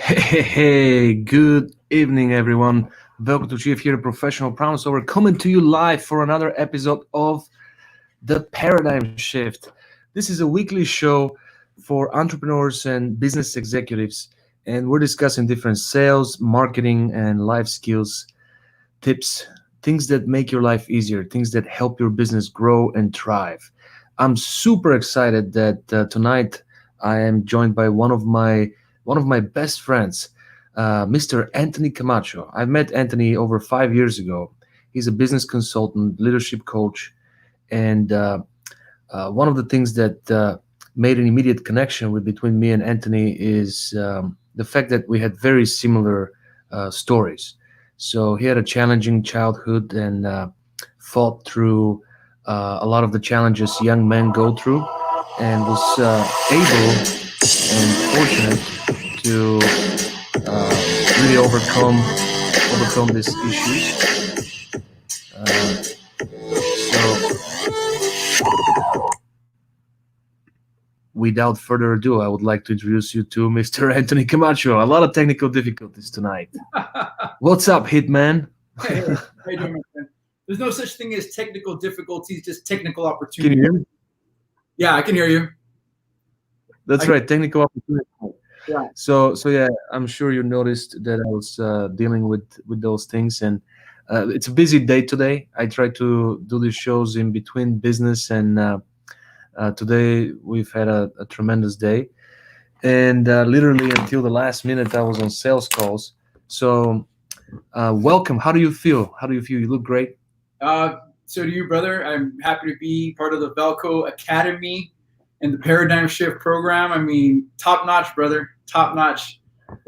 Hey, good evening, everyone. Welcome to Chief here, Professional Problem Solver, coming to you live for another episode of The Paradigm Shift. This is a weekly show for entrepreneurs and business executives, and we're discussing different sales, marketing, and life skills, tips, things that make your life easier, things that help your business grow and thrive. I'm super excited that tonight I am joined by one of my best friends, Mr. Anthony Camacho. I met Anthony over 5 years ago. He's a business consultant, leadership coach, and one of the things that made an immediate connection between me and Anthony is the fact that we had very similar stories. So he had a challenging childhood and fought through a lot of the challenges young men go through, and was able and fortunate to really overcome these issues. So, without further ado, I would like to introduce you to Mr. Anthony Camacho. A lot of technical difficulties tonight. What's up, Hitman? Hey, how you doing, my friend? There's no such thing as technical difficulties, just technical Can opportunities. you hear me? Yeah, I can hear you. That's I- right, technical opportunity. Yeah. So yeah, I'm sure you noticed that I was dealing with those things, and it's a busy day today. I try to do these shows in between business, and today we've had a tremendous day, and literally until the last minute I was on sales calls. So welcome. How do you feel? How do you feel? You look great. So to you, brother, I'm happy to be part of the Velco Academy and the Paradigm Shift program. I mean, top notch, brother, top notch.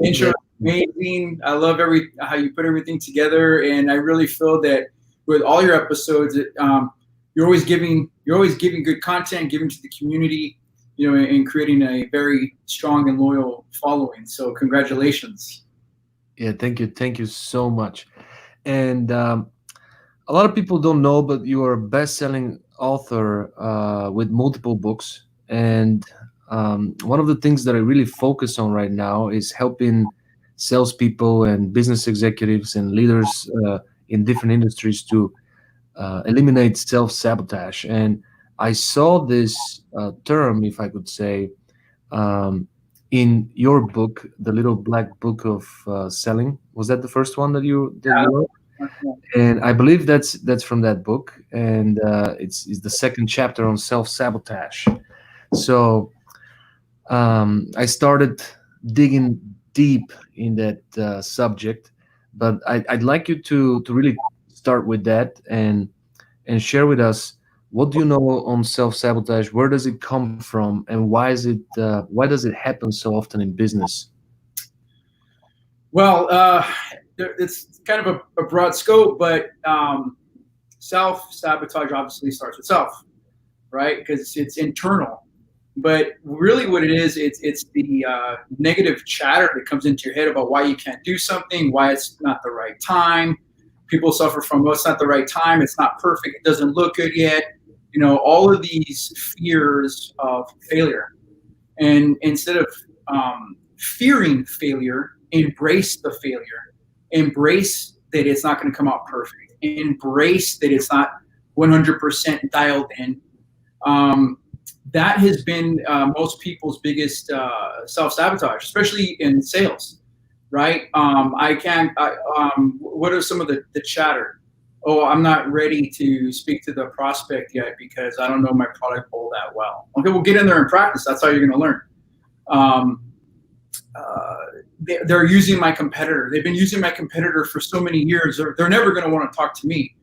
Intro, Yeah. amazing. I love how you put everything together, and I really feel that with all your episodes, you're always giving good content, giving to the community, and creating a very strong and loyal following. So congratulations. Yeah, thank you so much. And a lot of people don't know, but you are a best-selling author with multiple books. And one of the things that I really focus on right now is helping salespeople and business executives and leaders in different industries to eliminate self-sabotage. And I saw this term, if I could say, um, in your book, the Little Black Book of Selling. Was that the first one that you wrote? And I believe that's from that book, and it's the second chapter on self sabotage. So I started digging deep in that subject, but I'd like you to really start with that and share with us what do you know on self sabotage, where does it come from, and why does it happen so often in business? Well, it's kind of a broad scope, but self sabotage obviously starts with self, right? Because it's internal. But really, what it is, it's the negative chatter that comes into your head about why you can't do something, why it's not the right time. People suffer from, well, it's not the right time, it's not perfect, it doesn't look good yet. All of these fears of failure. And instead of fearing failure, embrace the failure. Embrace that it's not going to come out perfect. Embrace that it's not 100% dialed in. That has been most people's biggest self-sabotage, especially in sales, right? What are some of the chatter? Oh, I'm not ready to speak to the prospect yet because I don't know my product all that well. Okay, well, get in there and practice. That's how you're going to learn. Um, they're using my competitor. They've been using my competitor for so many years. They're never going to want to talk to me.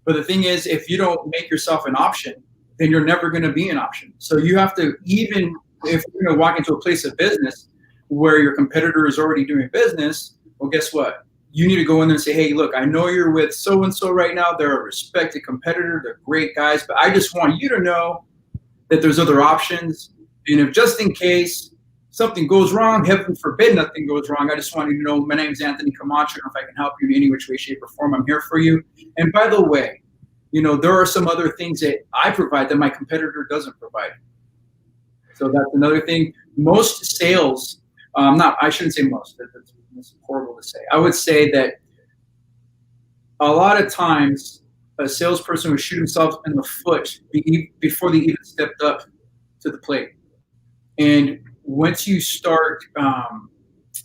But the thing is, if you don't make yourself an option, then you're never going to be an option. So you have to, even if you're going to walk into a place of business where your competitor is already doing business, well, guess what? You need to go in there and say, hey, look, I know you're with so-and-so right now. They're a respected competitor. They're great guys. But I just want you to know that there's other options. And if just in case something goes wrong, heaven forbid nothing goes wrong, I just want you to know my name is Anthony Camacho. And if I can help you in any which way, shape, or form, I'm here for you. And by the way, there are some other things that I provide that my competitor doesn't provide. So that's another thing. Most sales, I shouldn't say most, that's horrible to say. I would say that a lot of times a salesperson would shoot himself in the foot before they even stepped up to the plate. And once you start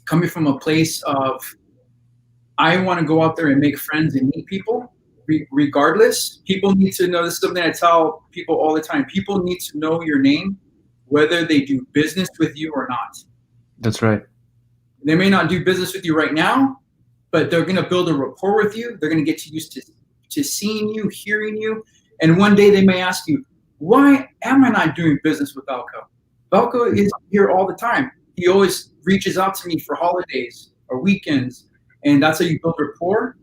coming from a place of, I want to go out there and make friends and meet people, regardless, people need to know, this is something I tell people all the time, people need to know your name, whether they do business with you or not. That's right. They may not do business with you right now, but they're going to build a rapport with you. They're going to get used to seeing you, hearing you. And one day they may ask you, why am I not doing business with Belko? Belko is here all the time. He always reaches out to me for holidays or weekends. And that's how you build rapport.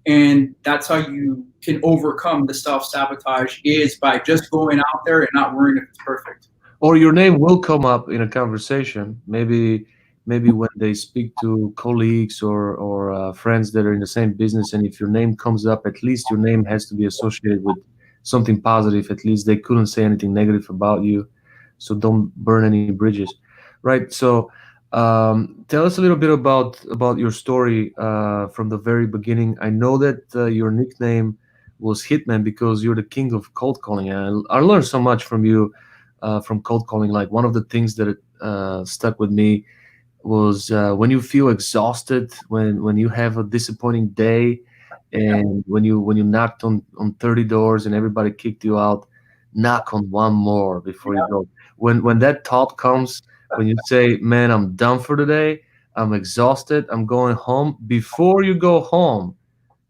And that's how you can overcome the self-sabotage, is by just going out there and not worrying if it's perfect. Or your name will come up in a conversation. Maybe when they speak to colleagues or friends that are in the same business, and if your name comes up, at least your name has to be associated with something positive. At least they couldn't say anything negative about you. So don't burn any bridges, right? So tell us a little bit about your story from the very beginning. I know that your nickname was Hitman because you're the king of cold calling, and I learned so much from you from cold calling. Like, one of the things that stuck with me was when you feel exhausted, when you have a disappointing day, and when you knocked on 30 doors and everybody kicked you out, knock on one more before you go. When that thought comes, when you say, man, I'm done for today, I'm exhausted, I'm going home, before you go home,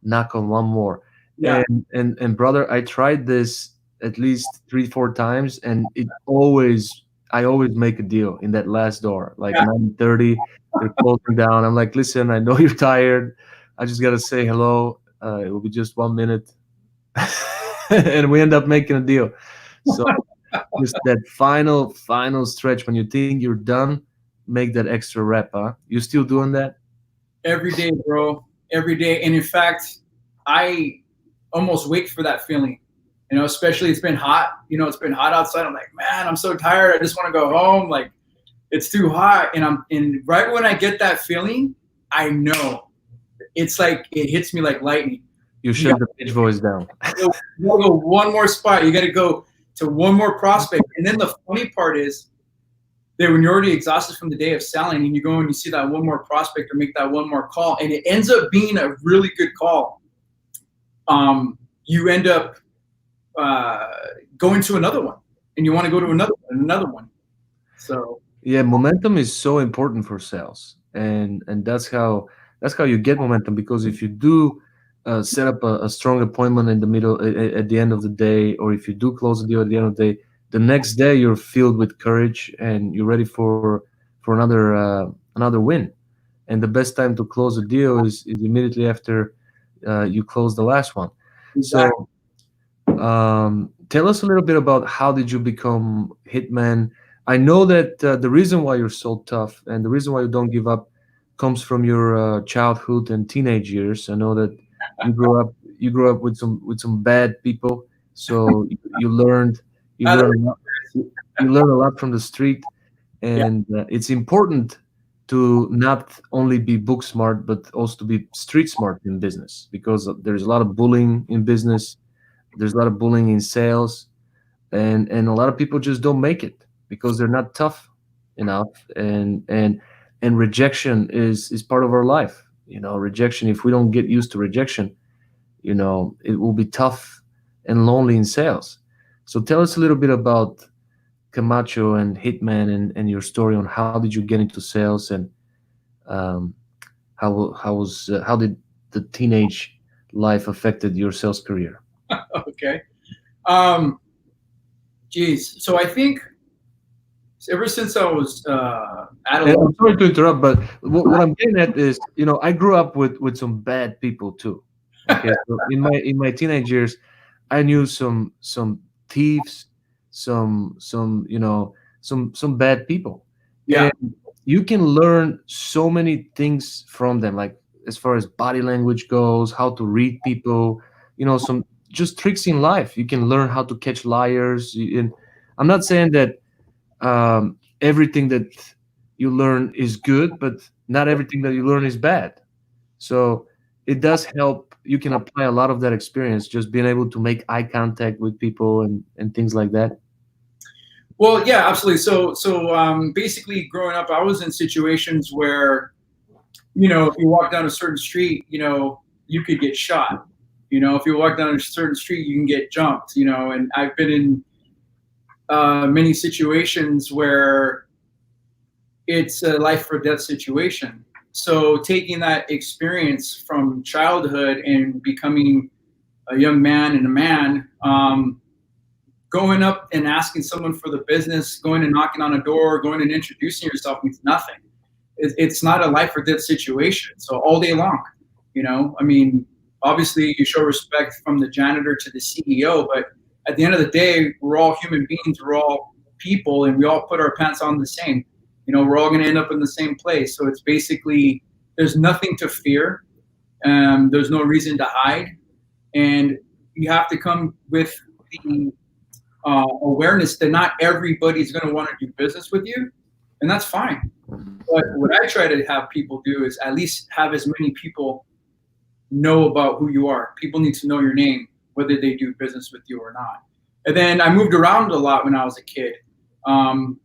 knock on one more. Yeah. And brother, I tried this at least 3 4 times, and I always make a deal in that last door, like Yeah. 9:30, they're closing down. I'm like, listen, I know you're tired, I just gotta say hello, it will be just 1 minute. And we end up making a deal. So just that final stretch, when you think you're done, make that extra rep. You still doing that? Every day, bro. Every day. And in fact, I almost wait for that feeling. Especially it's been hot. It's been hot outside. I'm like, man, I'm so tired. I just want to go home. Like, it's too hot. And right when I get that feeling, I know it's like it hits me like lightning. You shut the pitch voice down. You gotta go one more spot. You got to go to one more prospect. And then the funny part is that when you're already exhausted from the day of selling, and you go and you see that one more prospect or make that one more call, and it ends up being a really good call, you end up going to another one, and you want to go to another one. So Yeah, momentum is so important for sales, and that's how you get momentum. Because if you do set up a strong appointment in the middle at the end of the day, or if you do close the deal at the end of the day, the next day you're filled with courage and you're ready for another win. and the best time to close a deal is immediately after you close the last one. Exactly. So tell us a little bit about how did you become hitman. I know that the reason why you're so tough and the reason why you don't give up comes from your childhood and teenage years. I know that you grew up with some bad people, so you learned you Now that learned a lot, you learn a lot from the street, yeah. and it's important to not only be book smart but also to be street smart in business, because there's a lot of bullying in business, there's a lot of bullying in sales, and a lot of people just don't make it because they're not tough enough, and rejection is part of our life. Rejection, if we don't get used to rejection, it will be tough and lonely in sales. So tell us a little bit about Camacho and Hitman, and your story on how did you get into sales, and um, how did the teenage life affected your sales career? Okay. Um, Geez. So I think ever since I was And adolescent. I'm sorry to interrupt, but what I'm getting at is, I grew up with some bad people too. Okay, so in my teenage years, I knew some thieves, some bad people, Yeah. and you can learn so many things from them, like as far as body language goes, how to read people, some just tricks in life. You can learn how to catch liars. And I'm not saying that everything that you learn is good, but not everything that you learn is bad. So it does help. You can apply a lot of that experience, just being able to make eye contact with people and things like that. Well, yeah, absolutely. Basically, growing up, I was in situations where, if you walk down a certain street, you could get shot. If you walk down a certain street, you can get jumped. And I've been in many situations where it's a life or death situation. So taking that experience from childhood and becoming a young man and a man, going up and asking someone for the business, going and knocking on a door, going and introducing yourself means nothing. It's not a life or death situation. So all day long, I mean, obviously you show respect from the janitor to the CEO, but at the end of the day, we're all human beings, we're all people, and we all put our pants on the same. We're all going to end up in the same place. So it's basically, there's nothing to fear. There's no reason to hide. And you have to come with the awareness that not everybody's going to want to do business with you, and that's fine. But what I try to have people do is at least have as many people know about who you are. People need to know your name, whether they do business with you or not. And then I moved around a lot when I was a kid,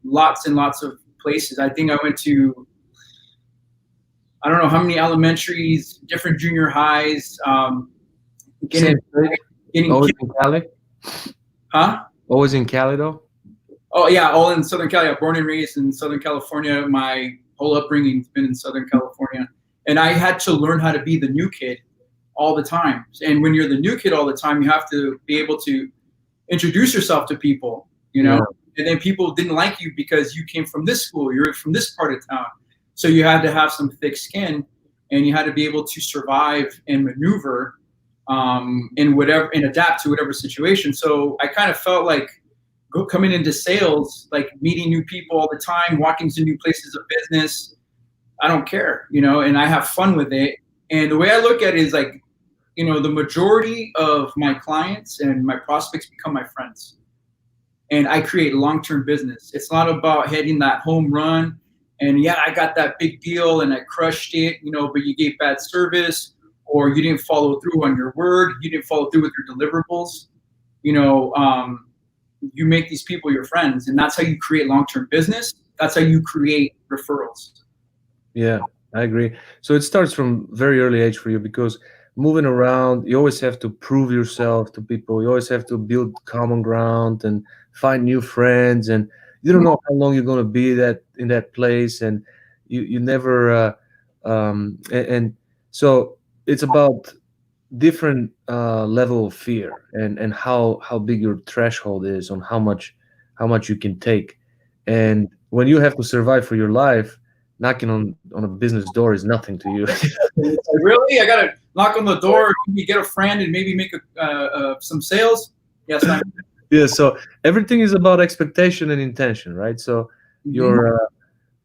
lots and lots of places. I think I went to, I don't know how many elementaries, different junior highs, getting, Same thing. getting, Always in Cali. huh? Always in Cali though. Oh yeah, all in Southern Cali. I'm born and raised in Southern California. My whole upbringing's been in Southern California, and I had to learn how to be the new kid all the time. And when you're the new kid all the time, you have to be able to introduce yourself to people, Yeah. And then people didn't like you because you came from this school, you're from this part of town. So you had to have some thick skin, and you had to be able to survive and maneuver in whatever and adapt to whatever situation. So I kind of felt like coming into sales, like meeting new people all the time, walking to new places of business. I don't care, and I have fun with it. And the way I look at it is like, the majority of my clients and my prospects become my friends. And I create long-term business. It's not about hitting that home run and yeah, I got that big deal and I crushed it, but you gave bad service or you didn't follow through on your word, you didn't follow through with your deliverables. You know, you make these people your friends, and that's how you create long-term business. That's how you create referrals. Yeah, I agree. So it starts from very early age for you, because moving around, you always have to prove yourself to people. You always have to build common ground and find new friends, and you don't know how long you're going to be that in that place, and you never and so it's about different level of fear, and how big your threshold is on how much you can take. And when you have to survive for your life, knocking on a business door is nothing to you. It's like, really? I gotta knock on the door, maybe get a friend, and maybe make some sales. Yes, not. Yeah, so everything is about expectation and intention, right? So Mhm.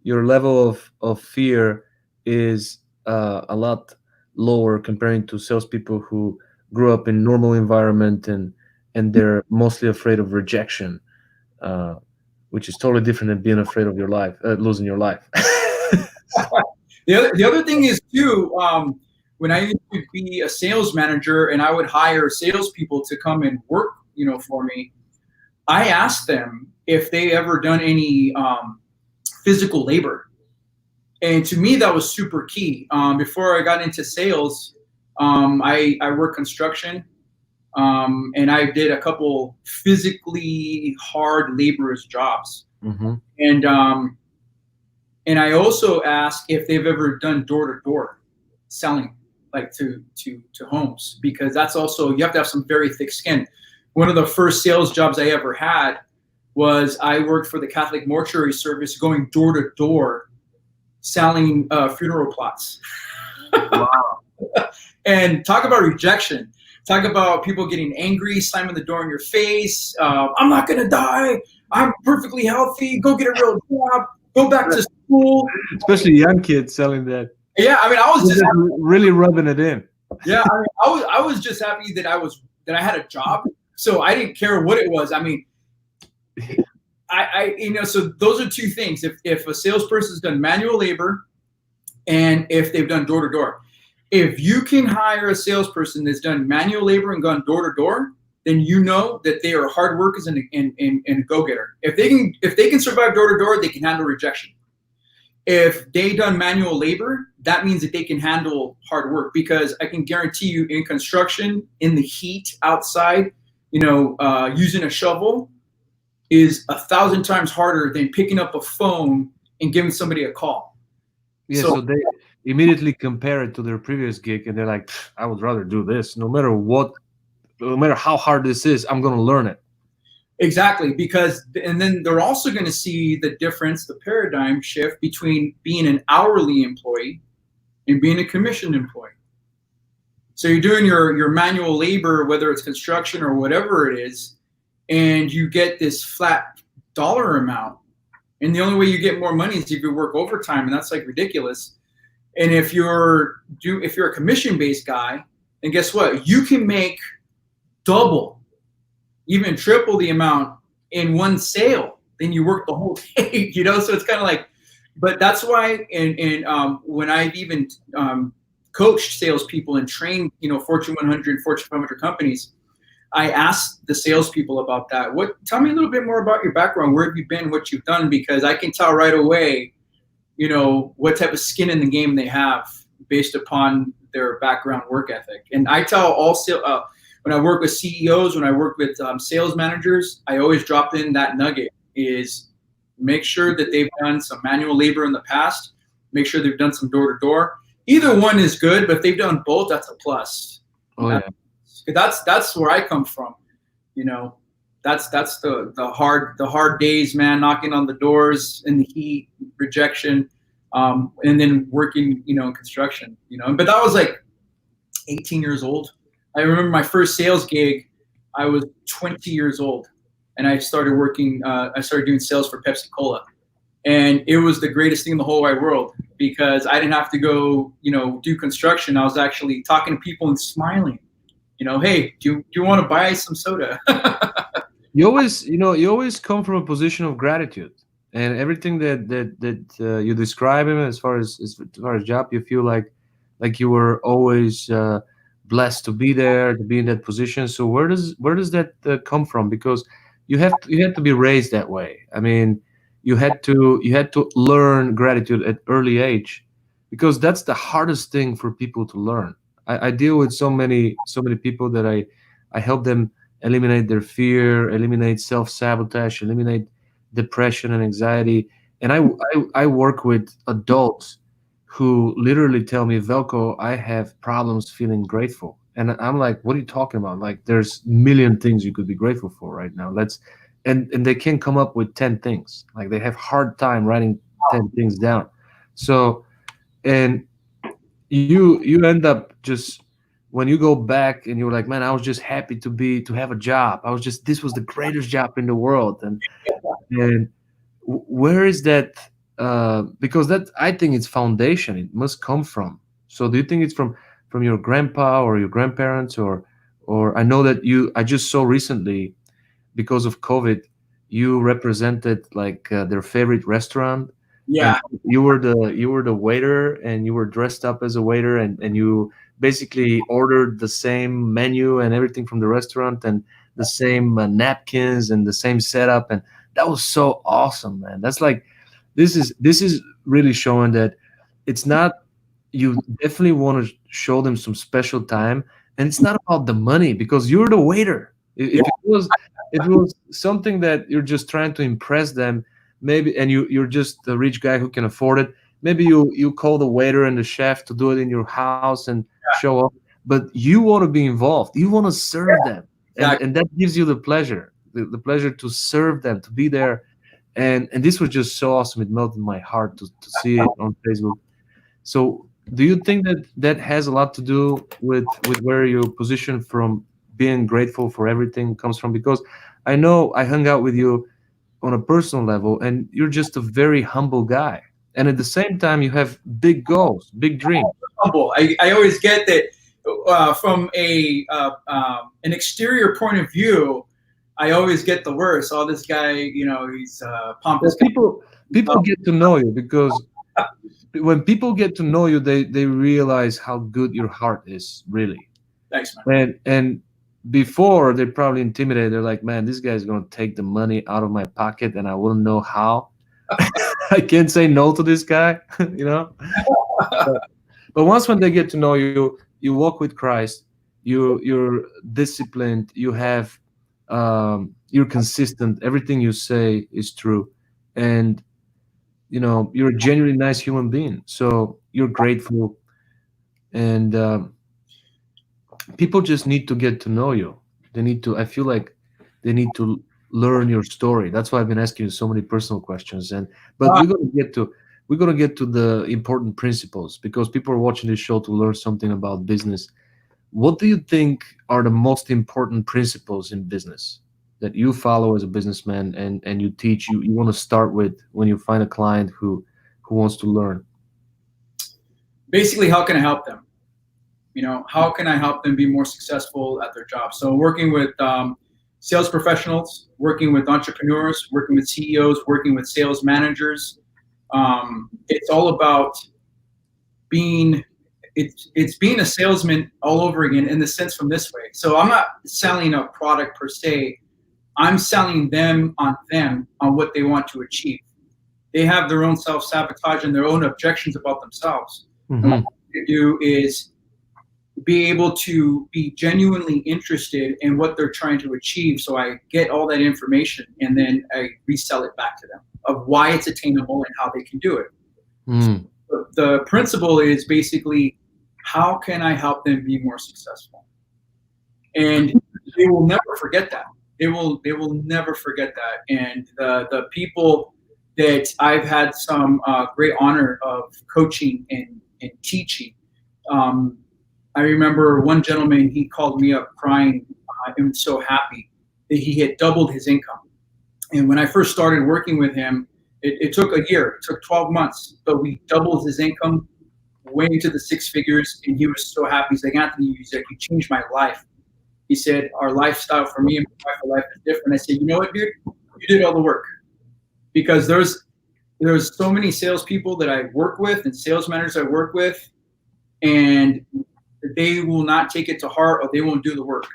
your level of fear is a lot lower comparing to salespeople who grew up in normal environment, and they're mostly afraid of rejection, uh, which is totally different than being afraid of your life, losing your life. The other thing is too, when I used to be a sales manager and I would hire salespeople to come and work, for me, I asked them if they ever done any physical labor. And to me, that was super key. Before I got into sales, I worked construction, and I did a couple physically hard laborers jobs. Hmm. And and I also asked if they've ever done door to door selling, like to homes, because that's also, you have to have some very thick skin. One of the first sales jobs I ever had was I worked for the Catholic mortuary service, going door to door selling funeral plots. Wow. And talk about rejection. Talk about people getting angry, slamming the door in your face. I'm not gonna die. I'm perfectly healthy. Go get a real job. Go back to school. Especially young kids selling that. Yeah, I mean, I was They're just just really rubbing it in. yeah, I mean, I was just happy that I had a job, so I didn't care what it was. I mean, so those are two things. If a salesperson's done manual labor and if they've done door to door, if you can hire a salesperson that's done manual labor and gone door to door, then you know that they are hard workers and a go getter. If they can survive door to door, they can handle rejection. If they done manual labor, that means that they can handle hard work, because I can guarantee you, in construction, in the heat outside, using a shovel is 1,000 times harder than picking up a phone and giving somebody a call. Yeah, So so they immediately compare it to their previous gig, and they're like, I would rather do this, no matter what, no matter how hard this is, I'm gonna learn it. exactly, and then they're also going to see the difference, the paradigm shift between being an hourly employee and being a commissioned employee. So you're doing your manual labor, whether it's construction or whatever it is, and you get this flat dollar amount. And the only way you get more money is if you work overtime, and that's like ridiculous. And if you're a commission based guy, then guess what? You can make double, even triple the amount in one sale than you work the whole day. So it's kind of like, but that's why, and when I've even coached salespeople and trained, Fortune 100, Fortune 500 companies, I asked the salespeople about that. Tell me a little bit more about your background. Where have you been? What you've done? Because I can tell right away, what type of skin in the game they have based upon their background work ethic. And I tell all when I work with CEOs, when I work with sales managers, I always drop in that nugget: is make sure that they've done some manual labor in the past. Make sure they've done some door to door. Either one is good, but if they've done both, that's a plus. Oh yeah. That's where I come from. That's the hard days, man, knocking on the doors in the heat, rejection, and then working, in construction, But that was like 18 years old. I remember my first sales gig. I was 20 years old, and I started working. I started doing sales for Pepsi Cola, and it was the greatest thing in the whole wide world, because I didn't have to go, do construction. I was actually talking to people and smiling. Hey, do you want to buy some soda? You always come from a position of gratitude, and everything that you describe him as far as job, you feel like you were always blessed to be there, to be in that position. So where does that come from? Because you had to be raised that way. I mean, you had to learn gratitude at early age, because that's the hardest thing for people to learn. I deal with so many people that I help them eliminate their fear, eliminate self-sabotage, eliminate depression and anxiety. And I work with adults who literally tell me, Velko, I have problems feeling grateful. And I'm like, what are you talking about? Like, there's a million things you could be grateful for right now. And they can't come up with 10 things. Like, they have hard time writing 10 things down. So, and you end up just when you go back and you're like, man, I was just happy to have a job. I was just this was the greatest job in the world. And where is that? Because that I think it's foundation. It must come from. So do you think it's from your grandpa or your grandparents or I know that you I just saw recently because of COVID, you represented like their favorite restaurant, and Yeah, you were the waiter, and you were dressed up as a waiter, and you basically ordered the same menu and everything from the restaurant, and the same napkins and the same setup, and that was so awesome, man. That's like this is really showing that it's not you definitely want to show them some special time, and it's not about the money because you're the waiter. If yeah, it was something that you're just trying to impress them, maybe, and you're just a rich guy who can afford it, maybe you call the waiter and the chef to do it in your house and show up, but you want to be involved, you want to serve them, exactly. and that gives you the pleasure, the pleasure to serve them, to be there. And this was just so awesome. It melted my heart to see it on Facebook. So, do you think that that has a lot to do with where your position from being grateful for everything comes from? Because I know I hung out with you on a personal level, and you're just a very humble guy, and at the same time, you have big goals, big dreams. Humble. I always get that from an exterior point of view. I always get the worst. Oh, this guy, he's Well, pompous guy. people get to know you because when people get to know you, they realize how good your heart is, really. Thanks, man. And before they're probably intimidated. They're like, man, this guy's gonna take the money out of my pocket, and I wouldn't know how. I can't say no to this guy, you know. But, but once when they get to know you, you walk with Christ. You're disciplined. You're consistent. Everything you say is true, and you're a genuinely nice human being. So you're grateful, and people just need to get to know you. They need to. I feel like they need to learn your story. That's why I've been asking you so many personal questions. And but Ah, we're gonna get to the important principles because people are watching this show to learn something about business. What do you think are the most important principles in business that you follow as a businessman and you teach you want to start with when you find a client who wants to learn? Basically, how can I help them? How can I help them be more successful at their job? So working with sales professionals, working with entrepreneurs, working with CEOs, working with sales managers. It's all about being it's being a salesman all over again in the sense from this way. So I'm not selling a product per se. I'm selling them on what they want to achieve. They have their own self-sabotage and their own objections about themselves. And what Hmm. I do is be able to be genuinely interested in what they're trying to achieve. So I get all that information and then I resell it back to them of why it's attainable and how they can do it. Mm. The principle is basically how can I help them be more successful? And they will never forget that. They will never forget that. And the people that I've had some great honor of coaching and teaching. Um, I remember one gentleman, he called me up crying and was so happy that he had doubled his income. And when I first started working with him, it took a year, it took 12 months, but we doubled his income, went into the six figures, and he was so happy. He's like, Anthony, he's like, you changed my life. He said, our lifestyle for me and my wife, our life is different. I said, you know what, dude? You did all the work. Because there's so many salespeople that I work with and sales managers I work with, and they will not take it to heart or they won't do the work.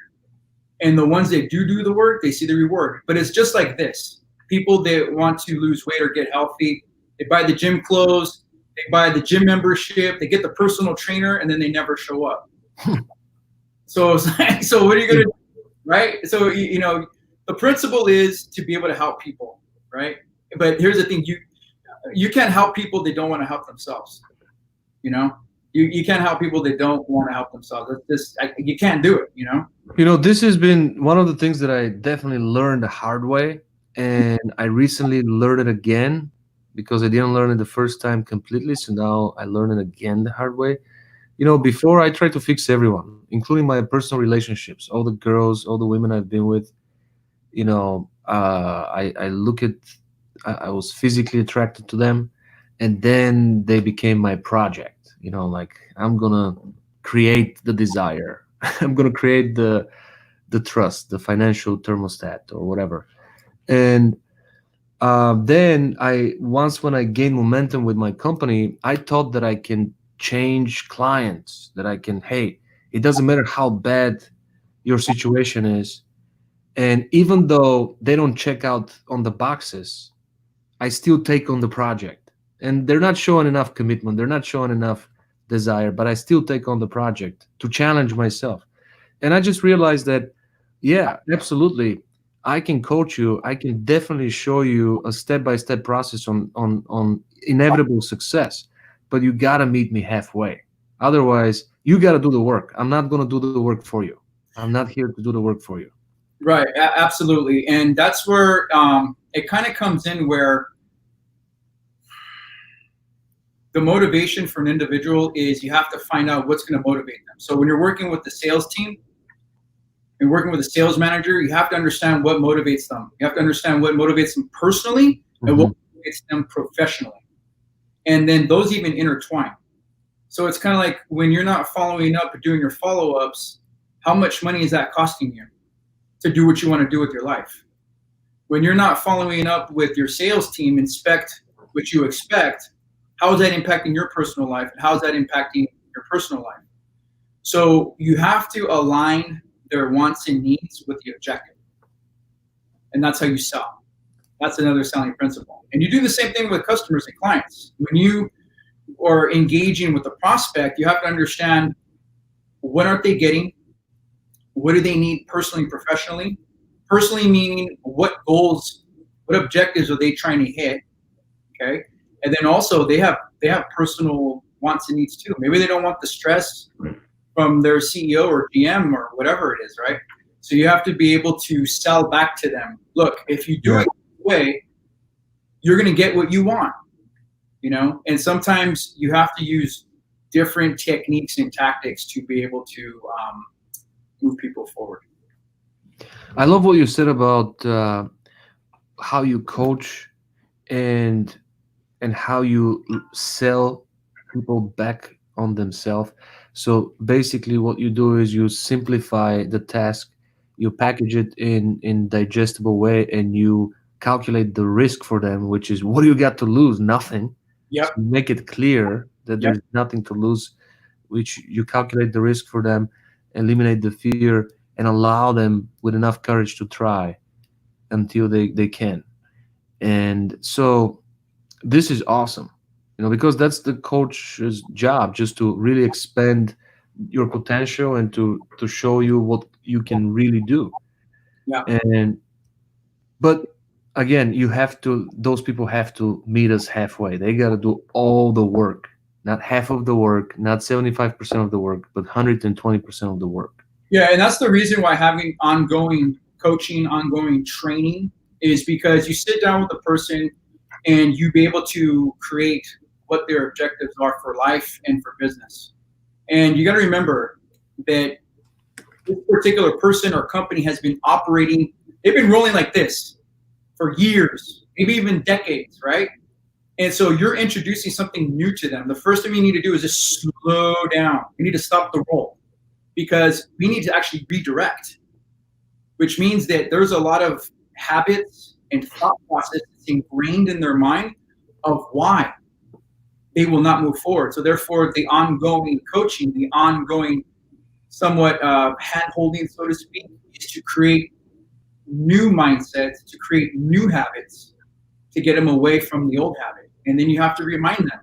And the ones that do the work, they see the reward. But it's just like this. People that want to lose weight or get healthy, they buy the gym clothes, they buy the gym membership, they get the personal trainer, and then they never show up. So it's like, so what are you gonna do, right? So the principle is to be able to help people, right? But here's the thing: you can't help people that don't want to help themselves. You know, you can't help people that don't want to help themselves. You can't do it. This has been one of the things that I definitely learned the hard way, and I recently learned it again because I didn't learn it the first time completely. So now I learn it again the hard way. Before I tried to fix everyone, including my personal relationships, all the girls, all the women I've been with. I look at, I was physically attracted to them, and then they became my project. Like I'm gonna create the desire. I'm gonna create the trust, the financial thermostat, or whatever. And then I once when I gained momentum with my company, I thought that I can change clients. That I can, hey, it doesn't matter how bad your situation is, and even though they don't check out on the boxes, I still take on the project. And they're not showing enough commitment, they're not showing enough desire, but I still take on the project to challenge myself. And I just realized that, yeah, absolutely, I can coach you. I can definitely show you a step-by-step process on inevitable success, but you got to meet me halfway. Otherwise, you got to do the work. I'm not going to do the work for you. I'm not here to do the work for you. Right, absolutely. And that's where it kind of comes in, where the motivation for an individual is you have to find out what's going to motivate them. So when you're working with the sales team and working with a sales manager, you have to understand what motivates them. You have to understand what motivates them personally and what motivates them professionally. And then those even intertwine. So it's kind of like when you're not following up or doing your follow-ups, how much money is that costing you to do what you want to do with your life? When you're not following up with your sales team, inspect what you expect, how is that impacting your personal life, and how is that impacting your personal life? So you have to align their wants and needs with the objective. And that's how you sell. That's another selling principle. And you do the same thing with customers and clients. When you are engaging with a prospect, you have to understand, what aren't they getting? What do they need personally and professionally? Personally meaning, what goals, what objectives are they trying to hit? Okay. And then also they have personal wants and needs too. Maybe they don't want the stress from their CEO or GM or whatever it is, right? So you have to be able to sell back to them. Look, if you do it this way, you're going to get what you want, and sometimes you have to use different techniques and tactics to be able to move people forward. I love what you said about how you coach and how you sell people back on themselves. So basically, what you do is you simplify the task, you package it in digestible way, and you calculate the risk for them, which is, what do you got to lose? Nothing. Yep. So make it clear that Yep. there's nothing to lose, which you calculate the risk for them, eliminate the fear, and allow them with enough courage to try until they can. And so this is awesome, because that's the coach's job, just to really expand your potential and to show you what you can really do. Yeah. And but again, those people have to meet us halfway. They got to do all the work, not half of the work, not 75% of the work, but 120% of the work. Yeah, and that's the reason why having ongoing coaching, ongoing training, is because you sit down with a person and you be able to create what their objectives are for life and for business. And you got to remember that this particular person or company has been operating, they've been rolling like this for years, maybe even decades, right? And so you're introducing something new to them. The first thing we need to do is just slow down. We need to stop the roll, because we need to actually redirect, which means that there's a lot of habits and thought processes ingrained in their mind of why they will not move forward. So therefore, the ongoing coaching, the ongoing somewhat hand-holding, so to speak, is to create new mindsets, to create new habits, to get them away from the old habit. And then you have to remind them,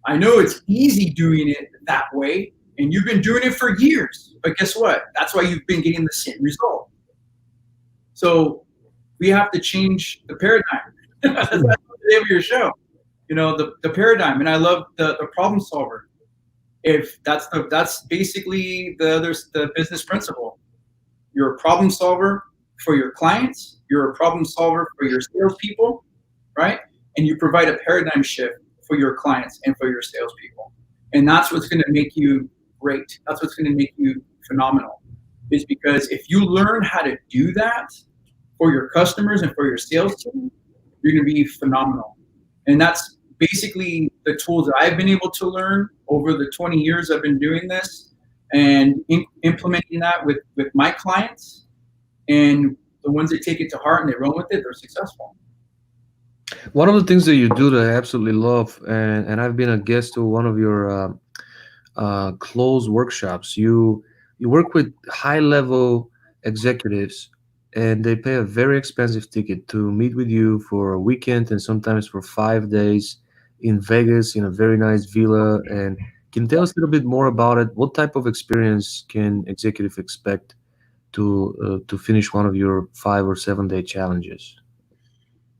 I know it's easy doing it that way, and you've been doing it for years, but guess what? That's why you've been getting the same result. So we have to change the paradigm. That's the name of your show. The paradigm. And I love the problem solver. If that's basically the business principle. You're a problem solver for your clients. You're a problem solver for your salespeople, right? and you provide a paradigm shift for your clients and for your salespeople. And that's what's going to make you great. That's what's going to make you phenomenal. Is because if you learn how to do that for your customers and for your sales team, you're going to be phenomenal. And that's basically the tools that I've been able to learn over the 20 years I've been doing this, and implementing that with my clients, and the ones that take it to heart and they run with it, they're successful. One of the things that you do that I absolutely love, and I've been a guest to one of your closed workshops. You work with high level executives, and they pay a very expensive ticket to meet with you for a weekend and sometimes for 5 days in Vegas in a very nice villa. And can you tell us a little bit more about it? What type of experience can executive expect to finish one of your 5 or 7 day challenges?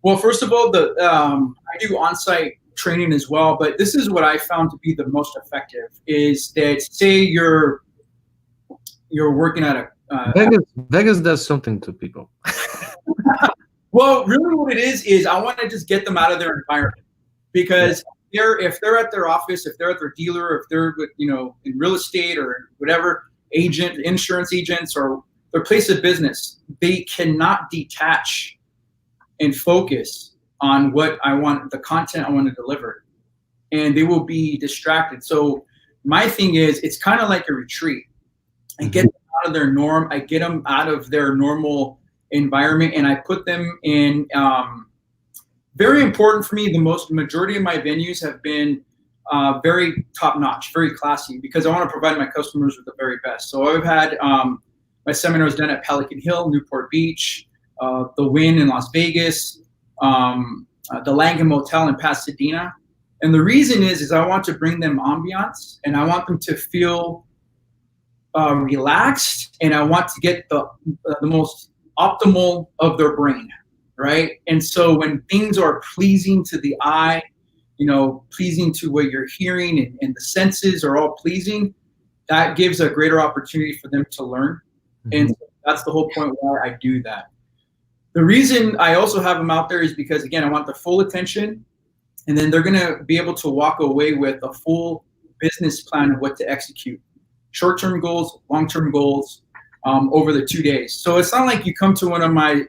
Well, first of all, I do on-site training as well, but this is what I found to be the most effective. Is that, say you're working at a Vegas does something to people. well, really what it is I want to just get them out of their environment, because if they're at their office, if they're at their dealer, if they're with, in real estate or whatever, insurance agents, or their place of business, they cannot detach and focus on what I want, the content I want to deliver, and they will be distracted. So my thing is, it's kind of like a retreat. I get them out of their norm. I get them out of their normal environment, and I put them in. Very important for me. The majority of my venues have been very top notch, very classy, because I want to provide my customers with the very best. So I've had my seminars done at Pelican Hill, Newport Beach, the Wynn in Las Vegas, the Langham Motel in Pasadena. And the reason is I want to bring them ambiance, and I want them to feel relaxed, and I want to get the most optimal of their brain, right? And so when things are pleasing to the eye, pleasing to what you're hearing, and the senses are all pleasing, that gives a greater opportunity for them to learn. And so that's the whole point why I do that. The reason I also have them out there is because, again, I want the full attention, and then they're going to be able to walk away with a full business plan of what to execute. Short-term goals, long-term goals, over the 2 days. So it's not like you come to one of my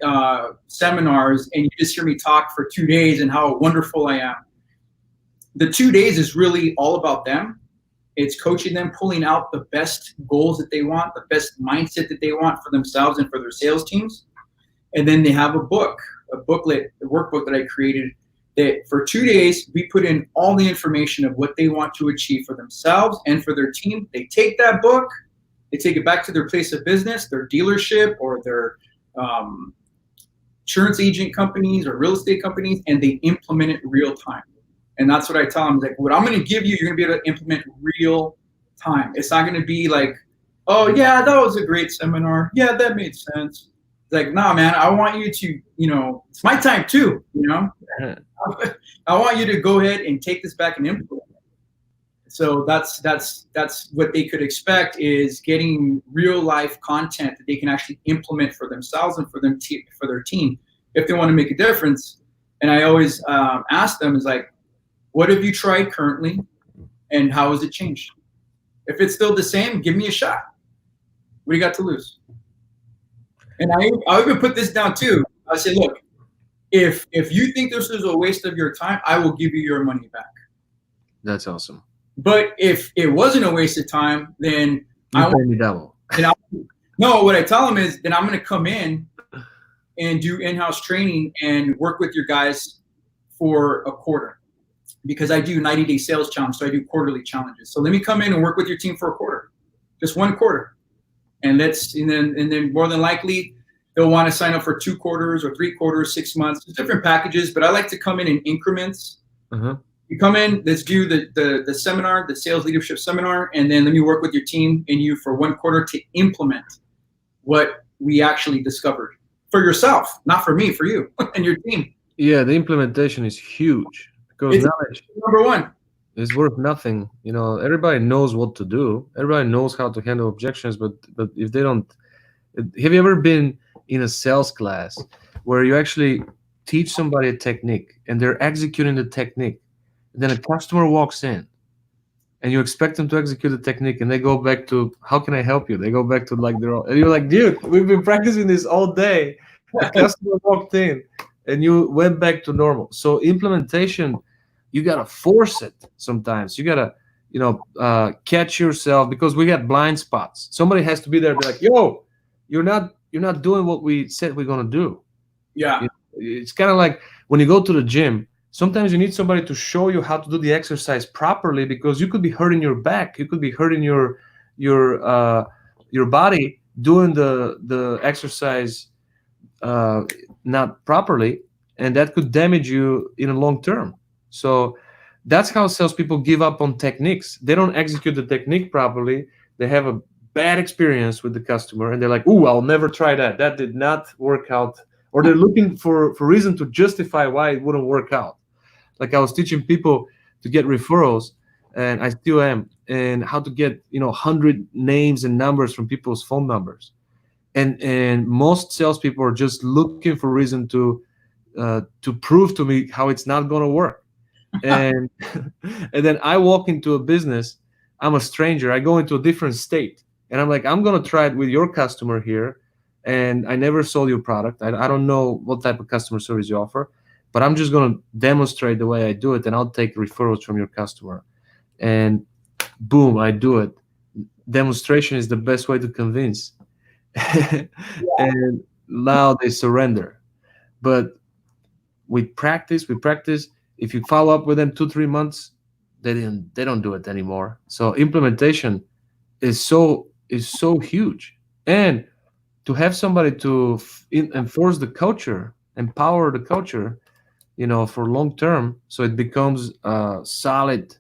seminars and you just hear me talk for 2 days and how wonderful I am. The 2 days is really all about them. It's coaching them, pulling out the best goals that they want, the best mindset that they want for themselves and for their sales teams. And then they have a booklet, a workbook that I created, that for 2 days, we put in all the information of what they want to achieve for themselves and for their team. They take that book, they take it back to their place of business, their dealership, or their insurance agent companies or real estate companies, and they implement it real time. And that's what I tell them. Like, what I'm going to give you, you're going to be able to implement real time. It's not going to be like, oh, yeah, that was a great seminar. Yeah, that made sense. It's like, nah, man, I want you to, it's my time too, I want you to go ahead and take this back and implement it. So that's what they could expect, is getting real life content that they can actually implement for themselves and for their team if they want to make a difference. And I always ask them, is like, what have you tried currently, and how has it changed? If it's still the same, give me a shot. What do you got to lose? And I even put this down too. I say, look, if you think this is a waste of your time, I will give you your money back. That's awesome. But if it wasn't a waste of time, then you pay me double. No, what I tell them is, then I'm going to come in and do in-house training and work with your guys for a quarter, because I do 90-day sales challenge. So I do quarterly challenges. So let me come in and work with your team for a quarter, just one quarter. And then more than likely they'll want to sign up for 2 quarters or 3 quarters, 6 months. There's different packages, but I like to come in increments. You come in, let's do the seminar, the sales leadership seminar, and then let me work with your team and you for 1 quarter to implement what we actually discovered for yourself, not for me, for you and your team. Yeah, the implementation is huge, because knowledge, number one, is worth nothing. Everybody knows what to do. Everybody knows how to handle objections, but if they don't, have you ever been in a sales class where you actually teach somebody a technique and they're executing the technique, then a customer walks in and you expect them to execute the technique and they go back to, how can I help you? They go back to like their own, and you're like, dude, we've been practicing this all day. A customer walked in and you went back to normal. So implementation, you gotta force it sometimes. You gotta, catch yourself, because we got blind spots. Somebody has to be there and be like, yo, you're not doing what we said we're gonna do. Yeah. It's kind of like when you go to the gym. Sometimes you need somebody to show you how to do the exercise properly, because you could be hurting your back, you could be hurting your body doing the exercise uh, not properly, and that could damage you in a long term. So that's how salespeople give up on techniques. They don't execute the technique properly. They have a bad experience with the customer, and they're like, "Ooh, I'll never try that. That did not work out." Or they're looking for reason to justify why it wouldn't work out. Like I was teaching people to get referrals, and I still am, and how to get 100 names and numbers from people's phone numbers. And most salespeople are just looking for reason to prove to me how it's not going to work. And and then I walk into a business. I'm a stranger. I go into a different state, and I'm like, I'm going to try it with your customer here, and I never sold your product. I don't know what type of customer service you offer, but I'm just going to demonstrate the way I do it, and I'll take referrals from your customer. And boom, I do it. Demonstration is the best way to convince. And now they surrender. But we practice. If you follow up with them 2 3 months, they don't do it anymore. So implementation is so huge. And to have somebody to enforce the culture, empower the culture, for long term, so it becomes a solid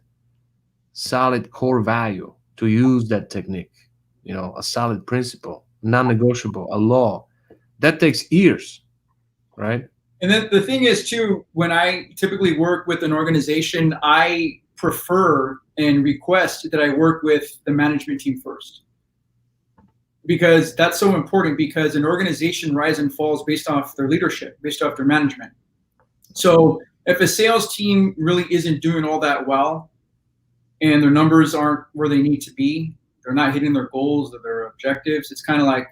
core value to use that technique, a solid principle, non-negotiable, a law. That takes years, right? And then the thing is too, when I typically work with an organization, I prefer and request that I work with the management team first, because that's so important, because an organization rise and falls based off their leadership, based off their management. So if a sales team really isn't doing all that well and their numbers aren't where they need to be, they're not hitting their goals or their objectives, it's kind of like,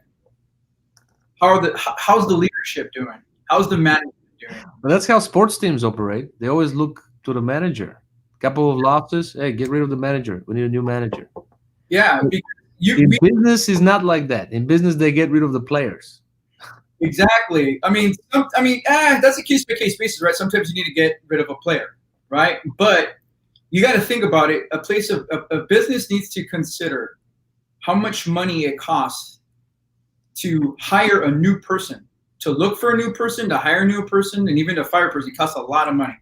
how's the leadership doing? How's the management doing? But that's how sports teams operate. They always look to the manager. Couple of losses, hey, get rid of the manager. We need a new manager. Yeah, because In business is not like that. In business, they get rid of the players. exactly. That's a case by case basis, right? Sometimes you need to get rid of a player, right? But you got to think about it. A business needs to consider how much money it costs to hire a new person, to look for a new person, to hire a new person, and even to fire a person. It costs a lot of money,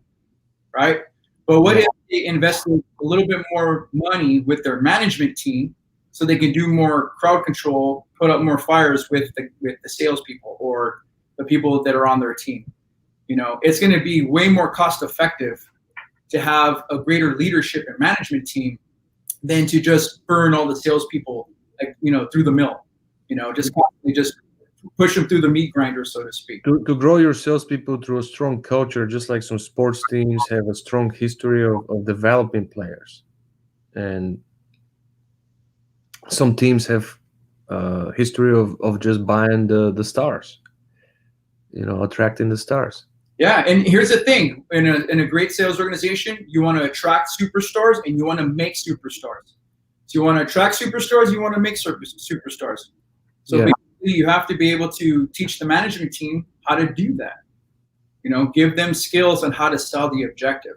right? But what if they invested a little bit more money with their management team, so they can do more crowd control, put up more fires with the salespeople or the people that are on their team? It's going to be way more cost effective to have a greater leadership and management team than to just burn all the salespeople, through the mill. Just constantly just push them through the meat grinder, so to speak. To grow your salespeople through a strong culture, just like some sports teams have a strong history of developing players. And some teams have a history of just buying the stars, attracting the stars. Yeah, and here's the thing: in a great sales organization, you want to attract superstars and you want to make superstars. So you want to attract superstars, you want to make superstars. So Yeah. basically, you have to be able to teach the management team how to do that. Give them skills on how to sell the objective.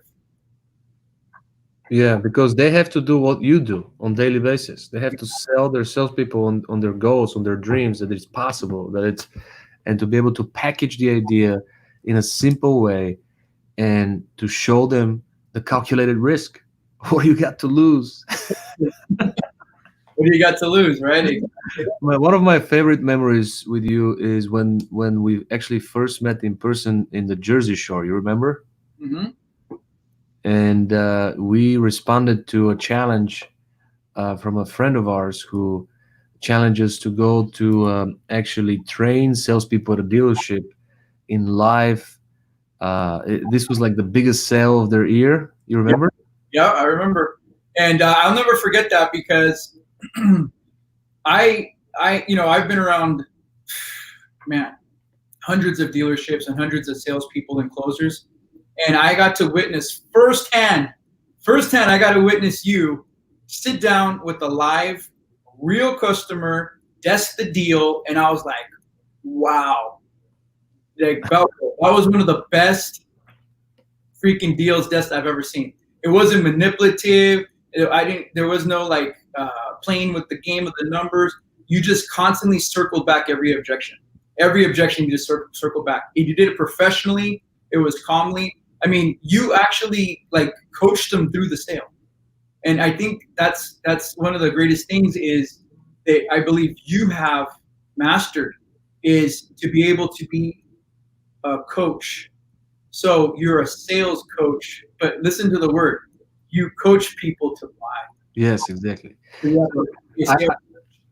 Yeah, because they have to do what you do on daily basis. They have to sell their salespeople on their goals, on their dreams, that it's possible, and to be able to package the idea in a simple way and to show them the calculated risk. What you got to lose. What do you got to lose, right? One of my favorite memories with you is when we actually first met in person in the Jersey Shore. You remember? Mm-hmm. And we responded to a challenge from a friend of ours who challenged us to go to actually train salespeople at a dealership in live This was like the biggest sale of their year. You Yeah, remember? yeah, I remember, and I'll never forget that because I, I've been around, man, hundreds of dealerships and hundreds of salespeople and closers, and I got to witness firsthand. I got to witness you sit down with a live, real customer, desk the deal, and I was like, wow, like that was one of the best freaking deals desk I've ever seen. It wasn't manipulative. I didn't. There was no like playing with the game of the numbers. You just constantly circled back every objection. Every objection you just circle back. If you did it professionally, it was calmly. I mean, you actually like coached them through the sale, and I think that's one of the greatest things is that I believe you have mastered is to be able to be a coach. So you're a sales coach, but listen to the word. You coach people to buy. Yes, exactly. So you have a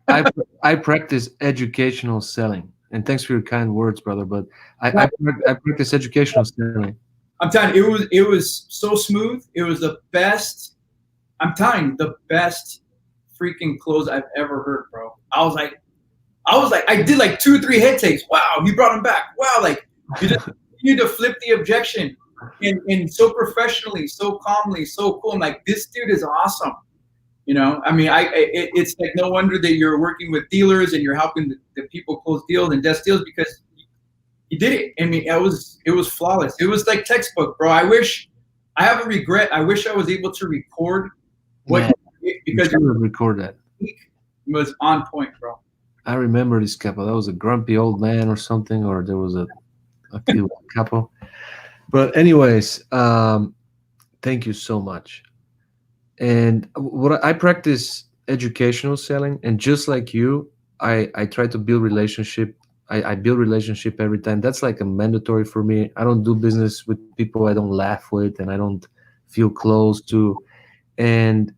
I, sales. I I practice educational selling, and thanks for your kind words, brother. But I practice educational selling. I'm telling you, it was so smooth. It was the best. I'm telling you, the best freaking close I've ever heard, bro. I was like, I did like 2 or 3 head takes. Wow, you brought him back. Wow, like you just you to flip the objection and so professionally, so calmly, so cool. I'm like, this dude is awesome. I mean, it's like no wonder that you're working with dealers and you're helping the people close deals and desk deals because you did it. I mean, it was flawless. It was like textbook, bro. I have a regret. I wish I was able to record what Man, you did you because should have recorded that. it was on point, bro. I remember this couple. That was a grumpy old man or something, or there was a cute couple. But anyways, thank you so much. And what I practice educational selling, and just like you, I try to build relationship. I build relationship every time. That's like a mandatory for me. I don't do business with people I don't laugh with and I don't feel close to. And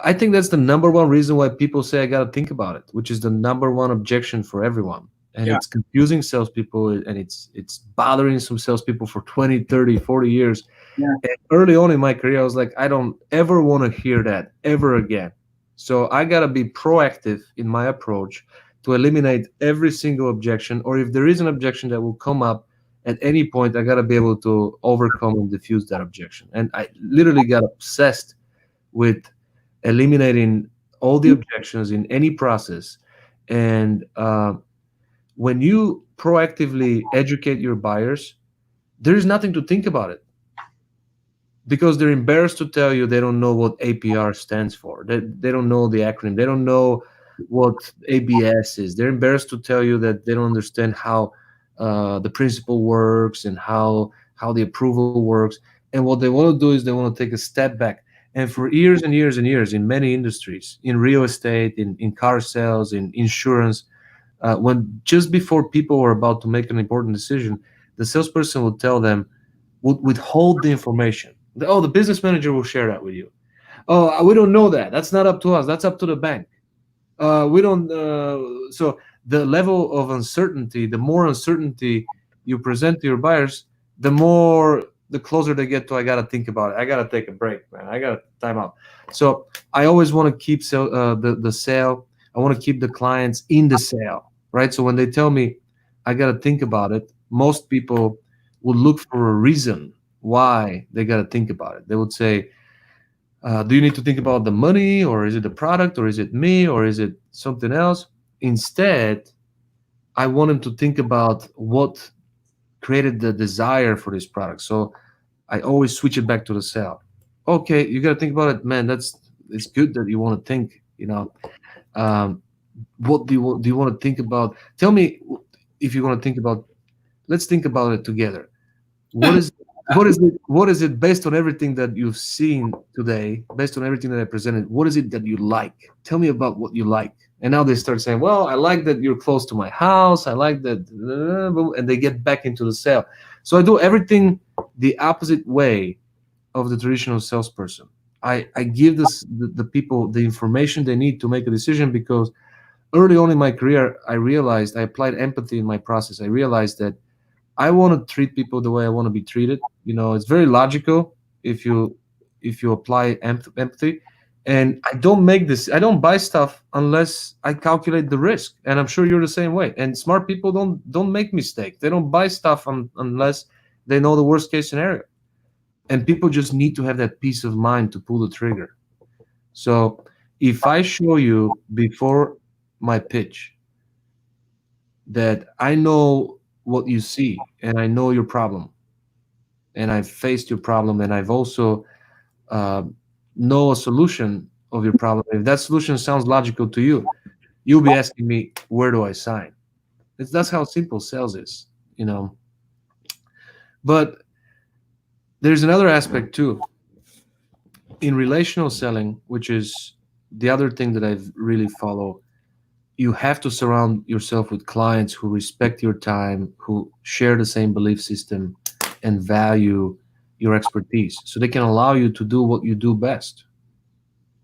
I think that's the number one reason why people say I got to think about it, which is the number one objection for everyone. And Yeah, it's confusing salespeople, and it's bothering some salespeople for 20, 30, 40 years. yeah. And early on in my career, I was like, I don't ever want to hear that ever again. So I got to be proactive in my approach to eliminate every single objection, or if there is an objection that will come up at any point, I got to be able to overcome and diffuse that objection. And I literally got obsessed with eliminating all the objections in any process. And when you proactively educate your buyers, there is nothing to think about it because they're embarrassed to tell you they don't know what APR stands for. They don't know the acronym. They don't know what ABS is. They're embarrassed to tell you that they don't understand how the principle works and how the approval works. And what they want to do is they want to take a step back. And for years and years and years, in many industries, in real estate, in car sales, in insurance, when just before people were about to make an important decision, the salesperson would tell them, would withhold the information. Oh, the business manager will share that with you. Oh, we don't know that. That's not up to us. That's up to the bank. We don't. So the level of uncertainty, the more uncertainty you present to your buyers, the closer they get to. I gotta think about it. I gotta take a break, man. I gotta time out. So I always want to keep the sale. I want to keep the clients in the sale, right? So when they tell me I gotta think about it, most people would look for a reason why they gotta think about it. They would say, do you need to think about the money, or is it the product, or is it me, or is it something else? Instead, I want them to think about what created the desire for this product. So I always switch it back to the sale. Okay, you got to think about it, man. It's good that you want to think. Um, what do you want to think about? Tell me if you want to think about. Let's think about it together. What is what is it based on everything that you've seen today, based on everything that I presented? What is it that you like? Tell me about what you like. And now they start saying, well, I like that you're close to my house. I like that, and they get back into the sale. So I do everything the opposite way of the traditional salesperson. I give the people the information they need to make a decision, because early on in my career, I realized I applied empathy in my process. I realized that I want to treat people the way I want to be treated. It's very logical if you apply empathy. And I don't buy stuff unless I calculate the risk. And I'm sure you're the same way. And smart people don't make mistakes. They don't buy stuff unless they know the worst case scenario. And people just need to have that peace of mind to pull the trigger. So if I show you before my pitch that I know what you see and I know your problem and I've faced your problem and I've also uh, know a solution of your problem. If that solution sounds logical to you, you'll be asking me, where do I sign? That's how simple sales is. But there's another aspect too. In relational selling, which is the other thing that I've really follow, you have to surround yourself with clients who respect your time, who share the same belief system and value your expertise so they can allow you to do what you do best.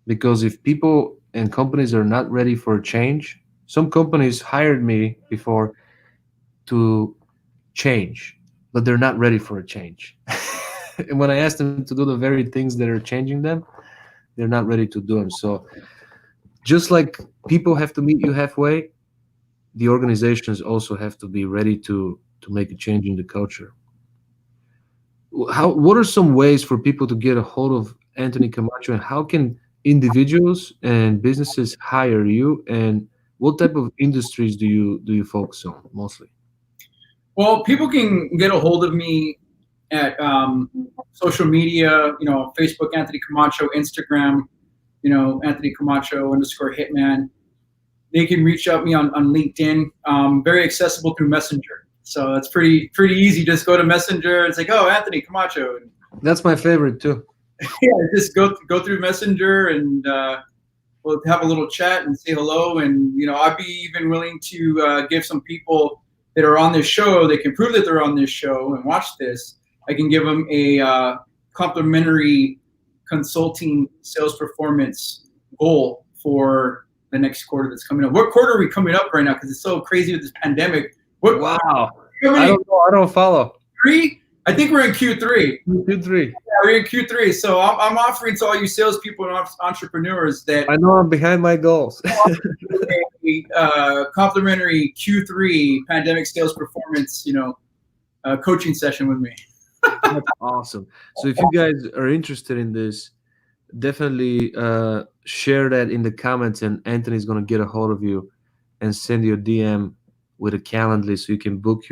Because if people and companies are not ready for a change, some companies hired me before to change, but they're not ready for a change. And when I ask them to do the very things that are changing them, they're not ready to do them. So just like people have to meet you halfway, the organizations also have to be ready to make a change in the culture. What are some ways for people to get a hold of Anthony Camacho, and how can individuals and businesses hire you, and what type of industries do you focus on mostly? Well, people can get a hold of me at social media, Facebook, Anthony Camacho, Instagram, Anthony Camacho _Hitman. They can reach out me on LinkedIn. Very accessible through Messenger. So it's pretty easy. Just go to Messenger. It's like, oh, Anthony Camacho. That's my favorite too. Yeah, just go through Messenger and we'll have a little chat and say hello. And I'd be even willing to give some people that are on this show, they can prove that they're on this show and watch this. I can give them a complimentary consulting sales performance goal for the next quarter that's coming up. What quarter are we coming up right now? Because it's so crazy with this pandemic. Wow. I don't know. I don't follow. Q3? I think we're in Q3. Q3. Yeah, we're in Q3. So I'm offering to all you salespeople and entrepreneurs that I know I'm behind my goals. a complimentary Q3 pandemic sales performance, coaching session with me. That's awesome. So if you guys are interested in this, definitely share that in the comments, and Anthony's gonna get a hold of you and send you a DM with a Calendly so you can book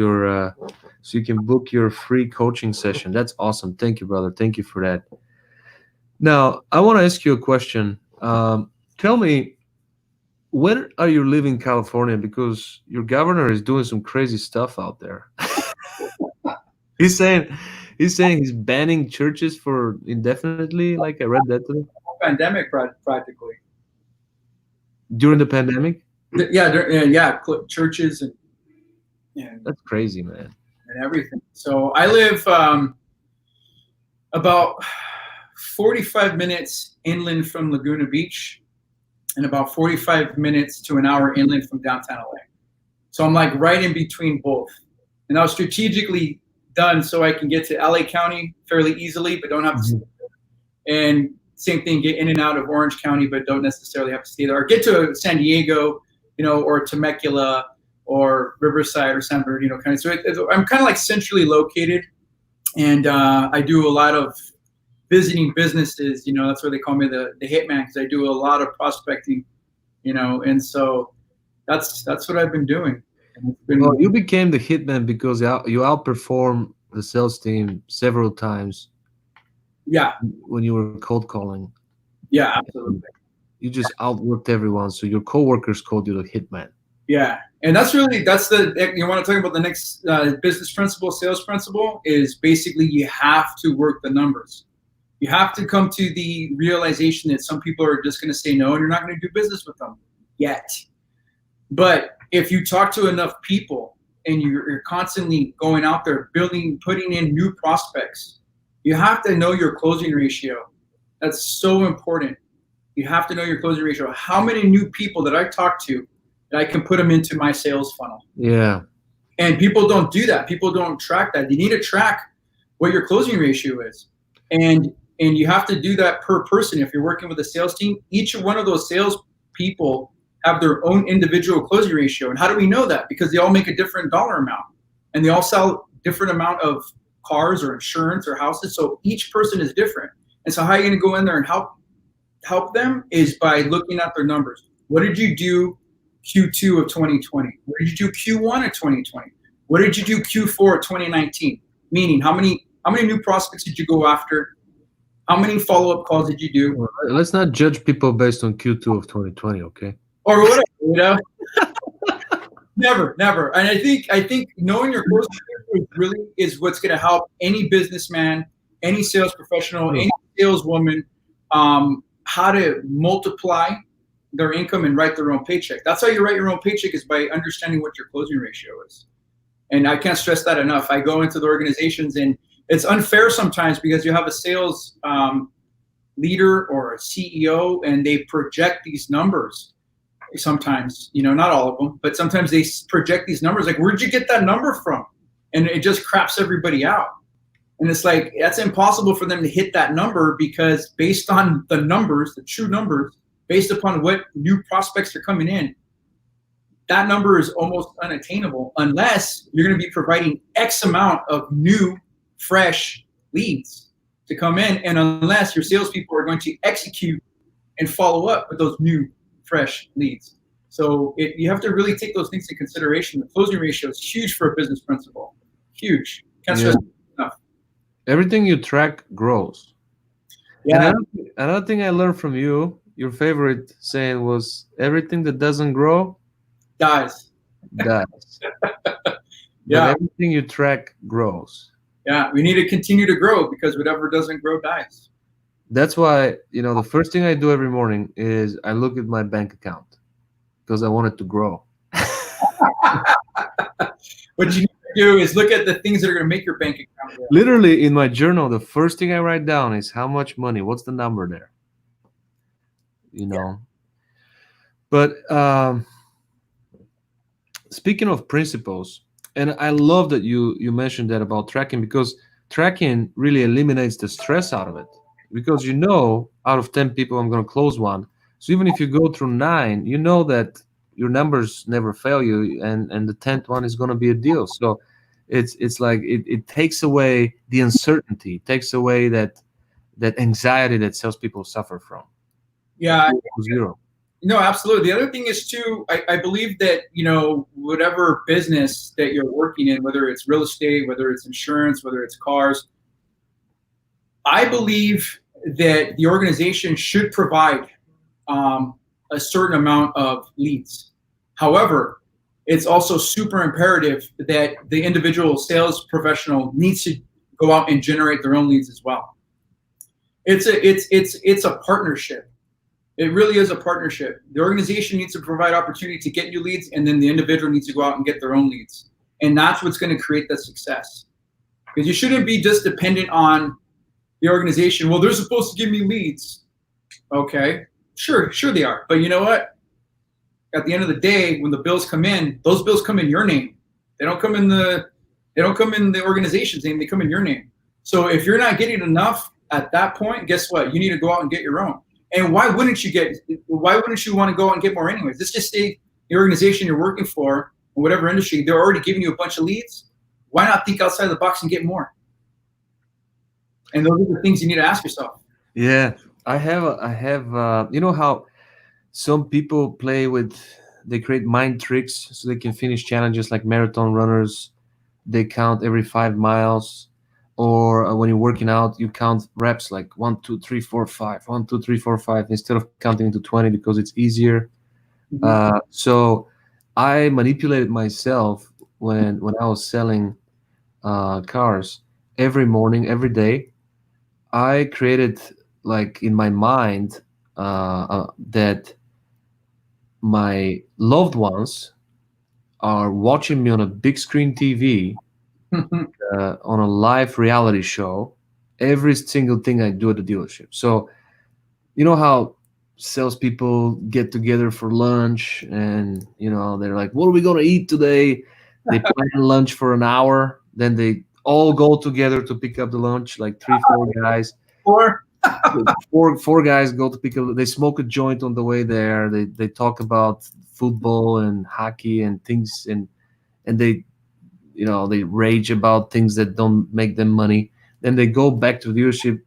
your free coaching session. That's awesome. Thank you, brother. Thank you for that. Now I want to ask you a question. Tell me, when are you leaving California? Because your governor is doing some crazy stuff out there. He's saying he's banning churches for indefinitely. Like I read that today. Pandemic, practically. During the pandemic. Yeah, churches and That's crazy, man. and everything. So I live about 45 minutes inland from Laguna Beach, and about 45 minutes to an hour inland from downtown LA. So I'm like right in between both, and I was strategically done so I can get to LA County fairly easily, but don't have to. And same thing, get in and out of Orange County, but don't necessarily have to stay there. Or get to San Diego, or Temecula, or Riverside, or San Bernardino County. So I'm kind of like centrally located, and I do a lot of visiting businesses. That's why they call me the hitman, because I do a lot of prospecting. And so that's what I've been doing. Well, you became the hitman because you outperformed the sales team several times. Yeah. When you were cold calling. Yeah, absolutely. You just outworked everyone, so your coworkers called you the hitman. Yeah, and that's the you want to talk about the next business principle, sales principle, is basically you have to work the numbers. You have to come to the realization that some people are just going to say no, and you're not going to do business with them yet. But if you talk to enough people and you're constantly going out there putting in new prospects, you have to know your closing ratio. That's so important. You have to know your closing ratio. How many new people that I talk to that I can put them into my sales funnel? Yeah. And people don't do that. People don't track that. You need to track what your closing ratio is. And you have to do that per person. If you're working with a sales team, each one of those sales people have their own individual closing ratio. And how do we know that? Because they all make a different dollar amount and they all sell different amount of cars or insurance or houses. So each person is different. And so how are you going to go in there and help them is by looking at their numbers. What did you do Q2 of 2020? What did you do Q1 of 2020? What did you do Q4 of 2019? Meaning how many new prospects did you go after? How many follow-up calls did you do? Let's not judge people based on Q2 of 2020, okay? Or whatever, you know? Never. And I think knowing your closing ratio really is what's going to help any businessman, any sales professional, any saleswoman, how to multiply their income and write their own paycheck. That's how you write your own paycheck, is by understanding what your closing ratio is. And I can't stress that enough. I go into the organizations and it's unfair sometimes because you have a sales leader or a CEO and they project these numbers. Sometimes, not all of them, but sometimes they project these numbers. Like, where'd you get that number from? And it just craps everybody out. And it's like, that's impossible for them to hit that number because based on the numbers, the true numbers, based upon what new prospects are coming in, that number is almost unattainable unless you're going to be providing X amount of new, fresh leads to come in, and unless your salespeople are going to execute and follow up with those new, fresh leads. So you have to really take those things into consideration. The closing ratio is huge for a business principle. Huge. Can't stress enough. Everything you track grows. Yeah. Another thing I learned from you, your favorite saying was, everything that doesn't grow dies. Yeah. Everything you track grows. Yeah, we need to continue to grow because whatever doesn't grow dies. That's why, the first thing I do every morning is I look at my bank account because I want it to grow. What you need to do is look at the things that are going to make your bank account grow. Literally in my journal, the first thing I write down is how much money, what's the number there? Yeah. But speaking of principles, and I love that you mentioned that about tracking, because tracking really eliminates the stress out of it. Because out of 10 people, I'm going to close one. So even if you go through 9, you know that your numbers never fail you, and the 10th one is going to be a deal. So it's like it takes away the uncertainty, takes away that anxiety that salespeople suffer from. Yeah. Zero. No, absolutely. The other thing is too, I believe that, whatever business that you're working in, whether it's real estate, whether it's insurance, whether it's cars, I believe that the organization should provide a certain amount of leads. However, it's also super imperative that the individual sales professional needs to go out and generate their own leads as well. It's a partnership. It really is a partnership. The organization needs to provide opportunity to get new leads, and then the individual needs to go out and get their own leads. And that's what's going to create that success. Because you shouldn't be just dependent on the organization. Well, they're supposed to give me leads. Okay, sure they are. But you know what? At the end of the day, when the bills come in, those bills come in your name. They don't come in the organization's name. They come in your name. So if you're not getting enough at that point, guess what? You need to go out and get your own. And why wouldn't you want to go out and get more anyways? Let's just say the organization you're working for, in whatever industry, they're already giving you a bunch of leads. Why not think outside the box and get more? And those are the things you need to ask yourself. Yeah, I have how some people they create mind tricks so they can finish challenges like marathon runners. They count every 5 miles. Or when you're working out, you count reps like 1, 2, 3, 4, 5, 1, 2, 3, 4, 5, instead of counting to 20 because it's easier. Mm-hmm. So I manipulated myself when I was selling cars. Every morning, every day, I created, like, in my mind that my loved ones are watching me on a big screen TV. On a live reality show, every single thing I do at the dealership. So, you know how salespeople get together for lunch and, they're like, what are we going to eat today? They plan lunch for an hour, then they all go together to pick up the lunch, like three, four guys. Or Four guys go to pick up. They smoke a joint on the way there. They talk about football and hockey and things, and they they rage about things that don't make them money. Then they go back to the dealership.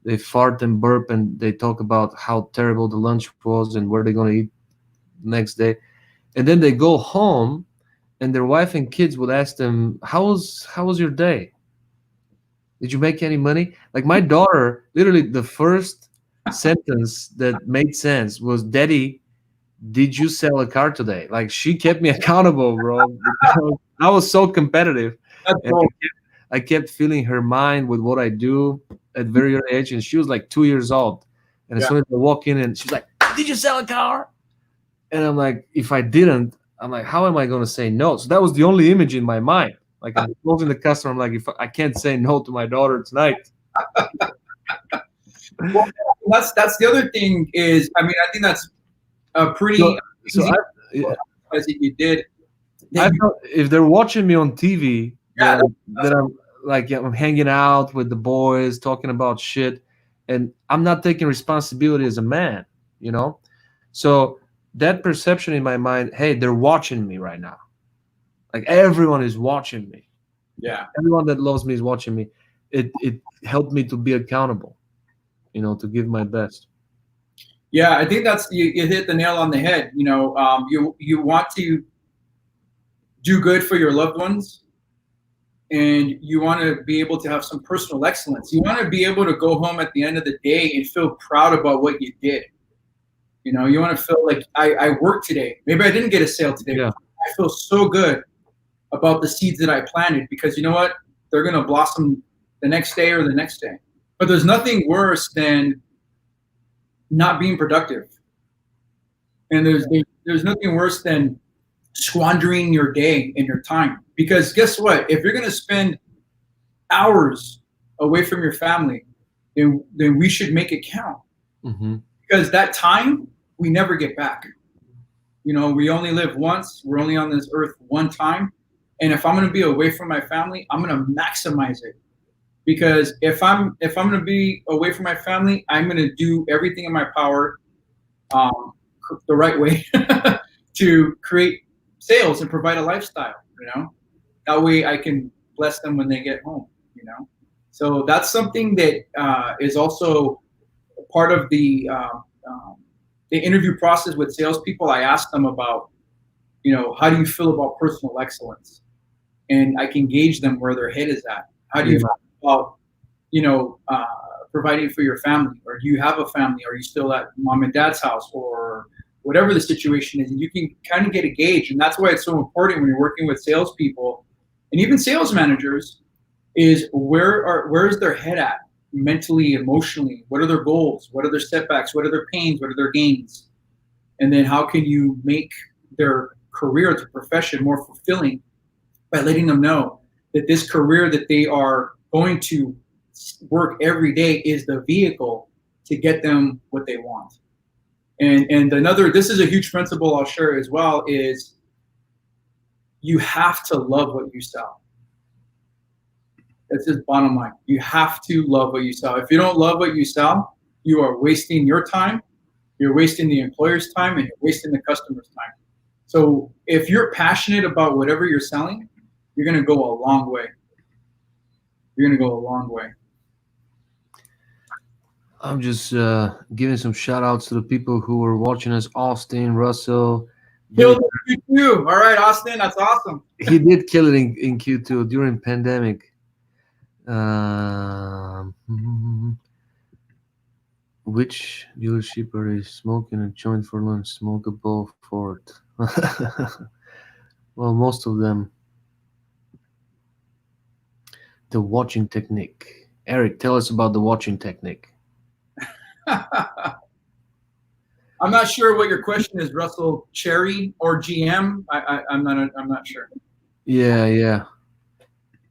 They fart and burp, and they talk about how terrible the lunch was and where they're going to eat next day. And then they go home, and their wife and kids would ask them, "How was your day? Did you make any money?" Like my daughter, literally the first sentence that made sense was, "Daddy, did you sell a car today?" Like she kept me accountable, bro, because I was so competitive, that's and cool. I kept filling her mind with what I do at very early age, and she was like 2 years old. And as Yeah. soon as I walk in, and she's like, "Did you sell a car?" And I'm like, if I didn't, I'm like, how am I going to say no? So that was the only image in my mind. Like I'm closing the customer. I'm like, if I can't say no to my daughter tonight. Well, that's the other thing is, I mean, I think that's a pretty So easy I, as you did. I felt if they're watching me on TV, Yeah, that I'm like, yeah, I'm hanging out with the boys, talking about shit, and I'm not taking responsibility as a man, you know. So that perception in my mind, hey, they're watching me right now. Like everyone is watching me. yeah, Everyone that loves me is watching me. It helped me to be accountable, to give my best. yeah. I think that's you hit the nail on the head. You want to do good for your loved ones, and you want to be able to have some personal excellence. You want to be able to go home at the end of the day and feel proud about what you did. You want to feel like I worked today. Maybe I didn't get a sale today. Yeah. I feel so good about the seeds that I planted because you know what? They're going to blossom the next day or the next day. But there's nothing worse than not being productive. And there's nothing worse than squandering your day and your time. Because guess what? If you're going to spend hours away from your family, then we should make it count. Mm-hmm. Because that time we never get back. We only live once. We're only on this earth one time. And if I'm going to be away from my family, I'm going to maximize it. Because if I'm going to be away from my family, I'm going to do everything in my power, the right way, to create sales and provide a lifestyle. That way I can bless them when they get home. So that's something that is also part of the interview process with salespeople. I ask them about, how do you feel about personal excellence? And I can gauge them where their head is at. How do you feel about, providing for your family? Or do you have a family? Are you still at mom and dad's house? Or whatever the situation is, and you can kind of get a gauge. And that's why it's so important when you're working with salespeople and even sales managers is where is their head at mentally, emotionally? What are their goals? What are their setbacks? What are their pains? What are their gains? And then how can you make their career, their profession more fulfilling by letting them know that this career that they are going to work every day is the vehicle to get them what they want. And this is a huge principle I'll share as well, is you have to love what you sell. That's just bottom line. You have to love what you sell. If you don't love what you sell, you are wasting your time, you're wasting the employer's time, and you're wasting the customer's time. So if you're passionate about whatever you're selling, you're going to go a long way. You're going to go a long way. I'm just giving some shout outs to the people who were watching us. Austin, Russell. Killed it in Q2. All right, Austin, that's awesome. He did kill it in Q2 during pandemic. Which dealership are they smoking a joint for lunch? Smokable Ford. Well, most of them. The watching technique. Eric, tell us about the watching technique. I'm not sure what your question is, Russell. Cherry or GM? I'm not sure. Yeah.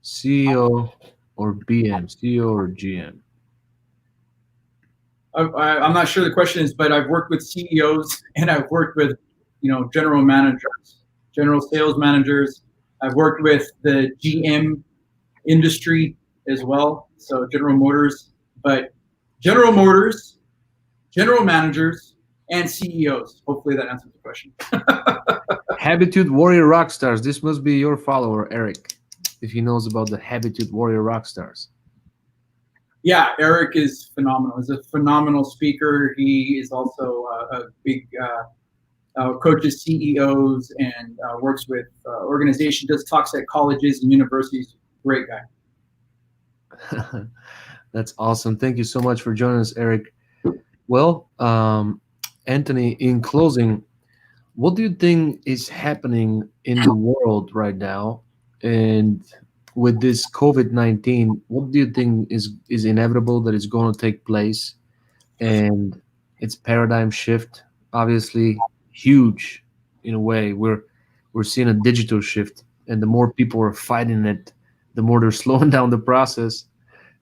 CEO or BM, CEO or GM. I'm not sure the question is, but I've worked with CEOs and I've worked with, general managers, general sales managers. I've worked with the GM industry as well, so General Motors, but General Motors, general managers, and CEOs. Hopefully that answers the question. Habitude Warrior Rockstars. This must be your follower, Eric, if he knows about the Habitude Warrior Rockstars. Yeah, Eric is phenomenal. He's a phenomenal speaker. He is also a big coaches CEOs and works with organizations, does talks at colleges and universities. Great guy. That's awesome. Thank you so much for joining us, Eric. Well, Anthony, in closing, what do you think is happening in the world right now? And with this COVID-19, what do you think is inevitable that is going to take place? And it's paradigm shift, obviously huge in a way. We're seeing a digital shift, and the more people are fighting it, the more they're slowing down the process.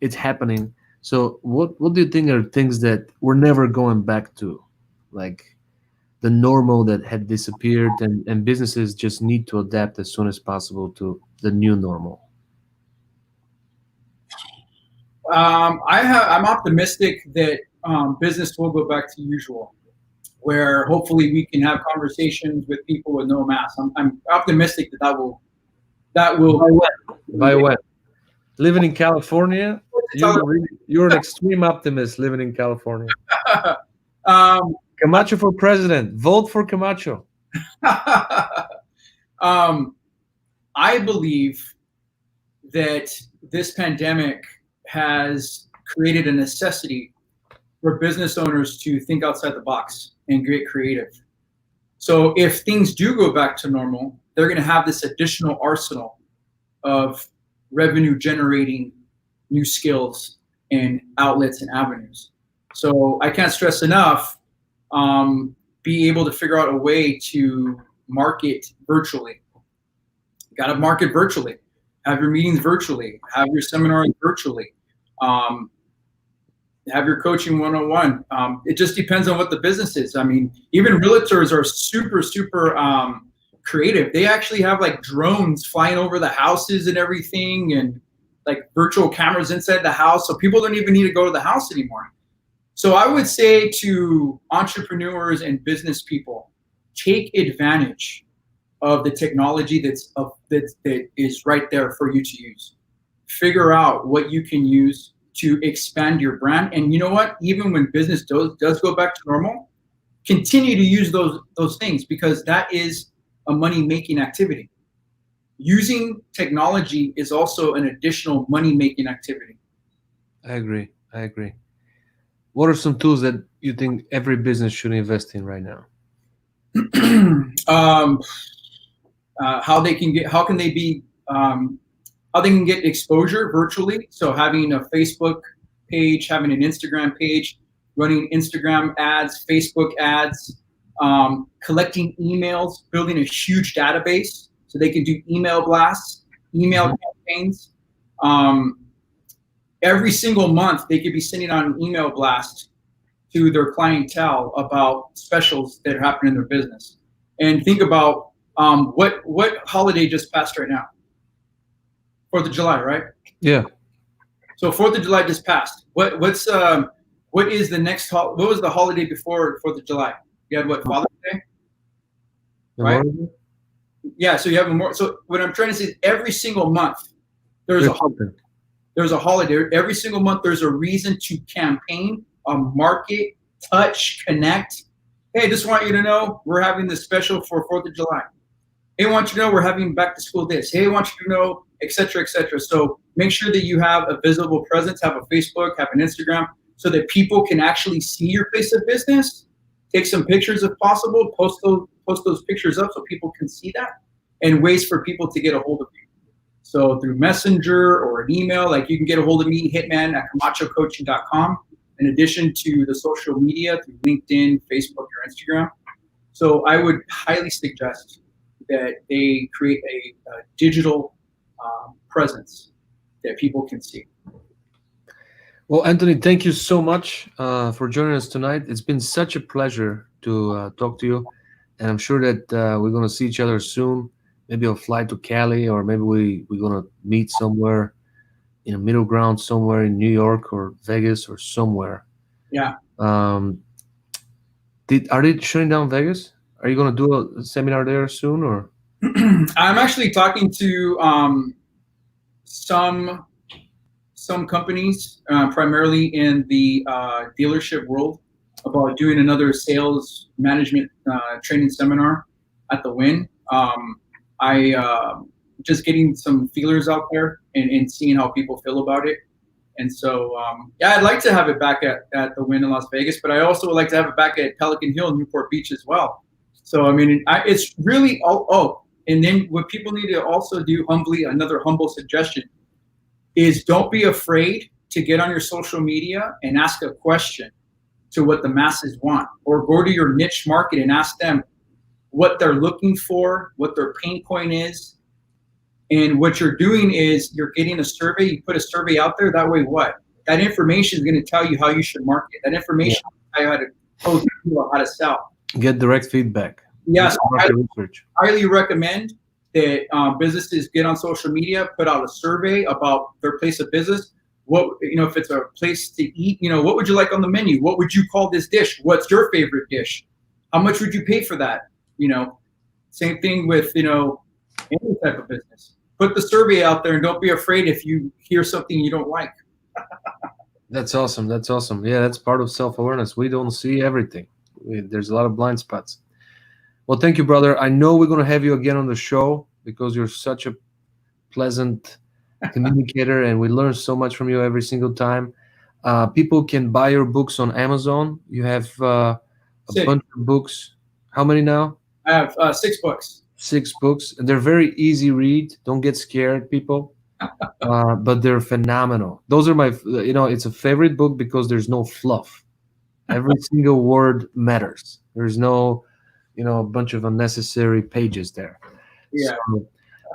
It's happening. So what do you think are things that we're never going back to, like the normal that had disappeared, and businesses just need to adapt as soon as possible to the new normal? I'm optimistic that business will go back to usual, where hopefully we can have conversations with people with no mask. I'm optimistic that will. By when? Living in California, you're an extreme optimist living in California. Camacho for president. Vote for Camacho. I believe that this pandemic has created a necessity for business owners to think outside the box and get creative. So if things do go back to normal, they're going to have this additional arsenal of revenue generating new skills and outlets and avenues. So I can't stress enough, be able to figure out a way to market virtually. You got to market virtually. Have your meetings virtually. Have your seminars virtually. Have your coaching one-on-one. It just depends on what the business is. I mean, even realtors are super creative. They actually have like drones flying over the houses and everything, and like virtual cameras inside the house. So people don't even need to go to the house anymore. So I would say to entrepreneurs and business people, take advantage of the technology that is right there for you to use. Figure out what you can use to expand your brand. And you know what? Even when business does go back to normal, continue to use those things, because that is a money-making activity. Using technology is also an additional money-making activity. I agree. What are some tools that you think every business should invest in right now? How they can get exposure virtually. So having a Facebook page, having an Instagram page, running Instagram ads, Facebook ads, collecting emails, building a huge database so they can do email blasts, email campaigns. Every single month, they could be sending out an email blast to their clientele about specials that are happening in their business. And think about what holiday just passed right now? 4th of July, right? Yeah. So 4th of July just passed. What is the next what was the holiday before 4th of July? You had what, Father's Day? Right? Yeah, so you have more. So what I'm trying to say is every single month there's a holiday. Every single month there's a reason to campaign, market, touch, connect. Hey, just want you to know we're having this special for 4th of July. Hey, I want you to know we're having back to school this. Hey, I want you to know, et cetera, et cetera. So make sure that you have a visible presence, have a Facebook, have an Instagram, so that people can actually see your place of business. Take some pictures if possible, post those pictures up so people can see that, and ways for people to get a hold of you. So through Messenger or an email, like you can get a hold of me, hitman@camachocoaching.com, in addition to the social media through LinkedIn, Facebook, or Instagram. So I would highly suggest that they create a digital presence that people can see. Well, Anthony, thank you so much for joining us tonight. It's been such a pleasure to talk to you, and I'm sure that we're going to see each other soon. maybe I'll fly to Cali, or maybe we're gonna meet somewhere in a middle ground, somewhere in New York or Vegas or somewhere. Yeah. Um, are they shutting down Vegas? Are you gonna do a seminar there soon, or? I'm actually talking to some companies, primarily in the dealership world, about doing another sales management training seminar at the Win. I just getting some feelers out there and seeing how people feel about it. And so, yeah, I'd like to have it back at the Win in Las Vegas, but I also would like to have it back at Pelican Hill, Newport Beach as well. So, I mean, it's really, and then what people need to also do, humbly, another humble suggestion, is don't be afraid to get on your social media and ask a question to what the masses want, or go to your niche market and ask them what they're looking for, what their pain point is. And what you're doing is you're getting a survey, you put a survey out there, that way what? That information is going to tell you how you should market. That information will tell you how to close the deal, how to sell. Get direct feedback. Yes, I research. highly recommend that businesses get on social media, put out a survey about their place of business. What, if it's a place to eat, what would you like on the menu? What would you call this dish? What's your favorite dish? How much would you pay for that? Same thing with, any type of business. Put the survey out there and don't be afraid if you hear something you don't like. That's awesome. That's awesome. Yeah, that's part of self-awareness. We don't see everything. There's a lot of blind spots. Well, thank you, brother. I know we're going to have you again on the show because you're such a pleasant communicator, and we learn so much from you every single time. People can buy your books on Amazon. You have a bunch of books. How many now? I have 6 books. 6 books, and they're very easy read. Don't get scared, people. But they're phenomenal. Those are my, it's a favorite book because there's no fluff. Every single word matters. There's no, a bunch of unnecessary pages there. Yeah. So,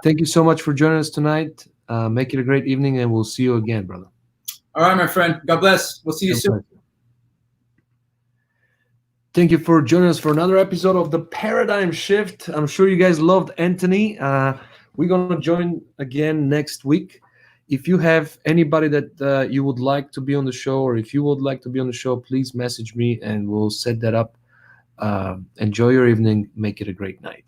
thank you so much for joining us tonight. Make it a great evening, and we'll see you again, brother. All right, my friend. God bless. We'll see you soon. Thank you for joining us for another episode of The Paradigm Shift. I'm sure you guys loved Anthony. We're going to join again next week. If you have anybody that you would like to be on the show, or if you would like to be on the show, please message me and we'll set that up. Enjoy your evening. Make it a great night.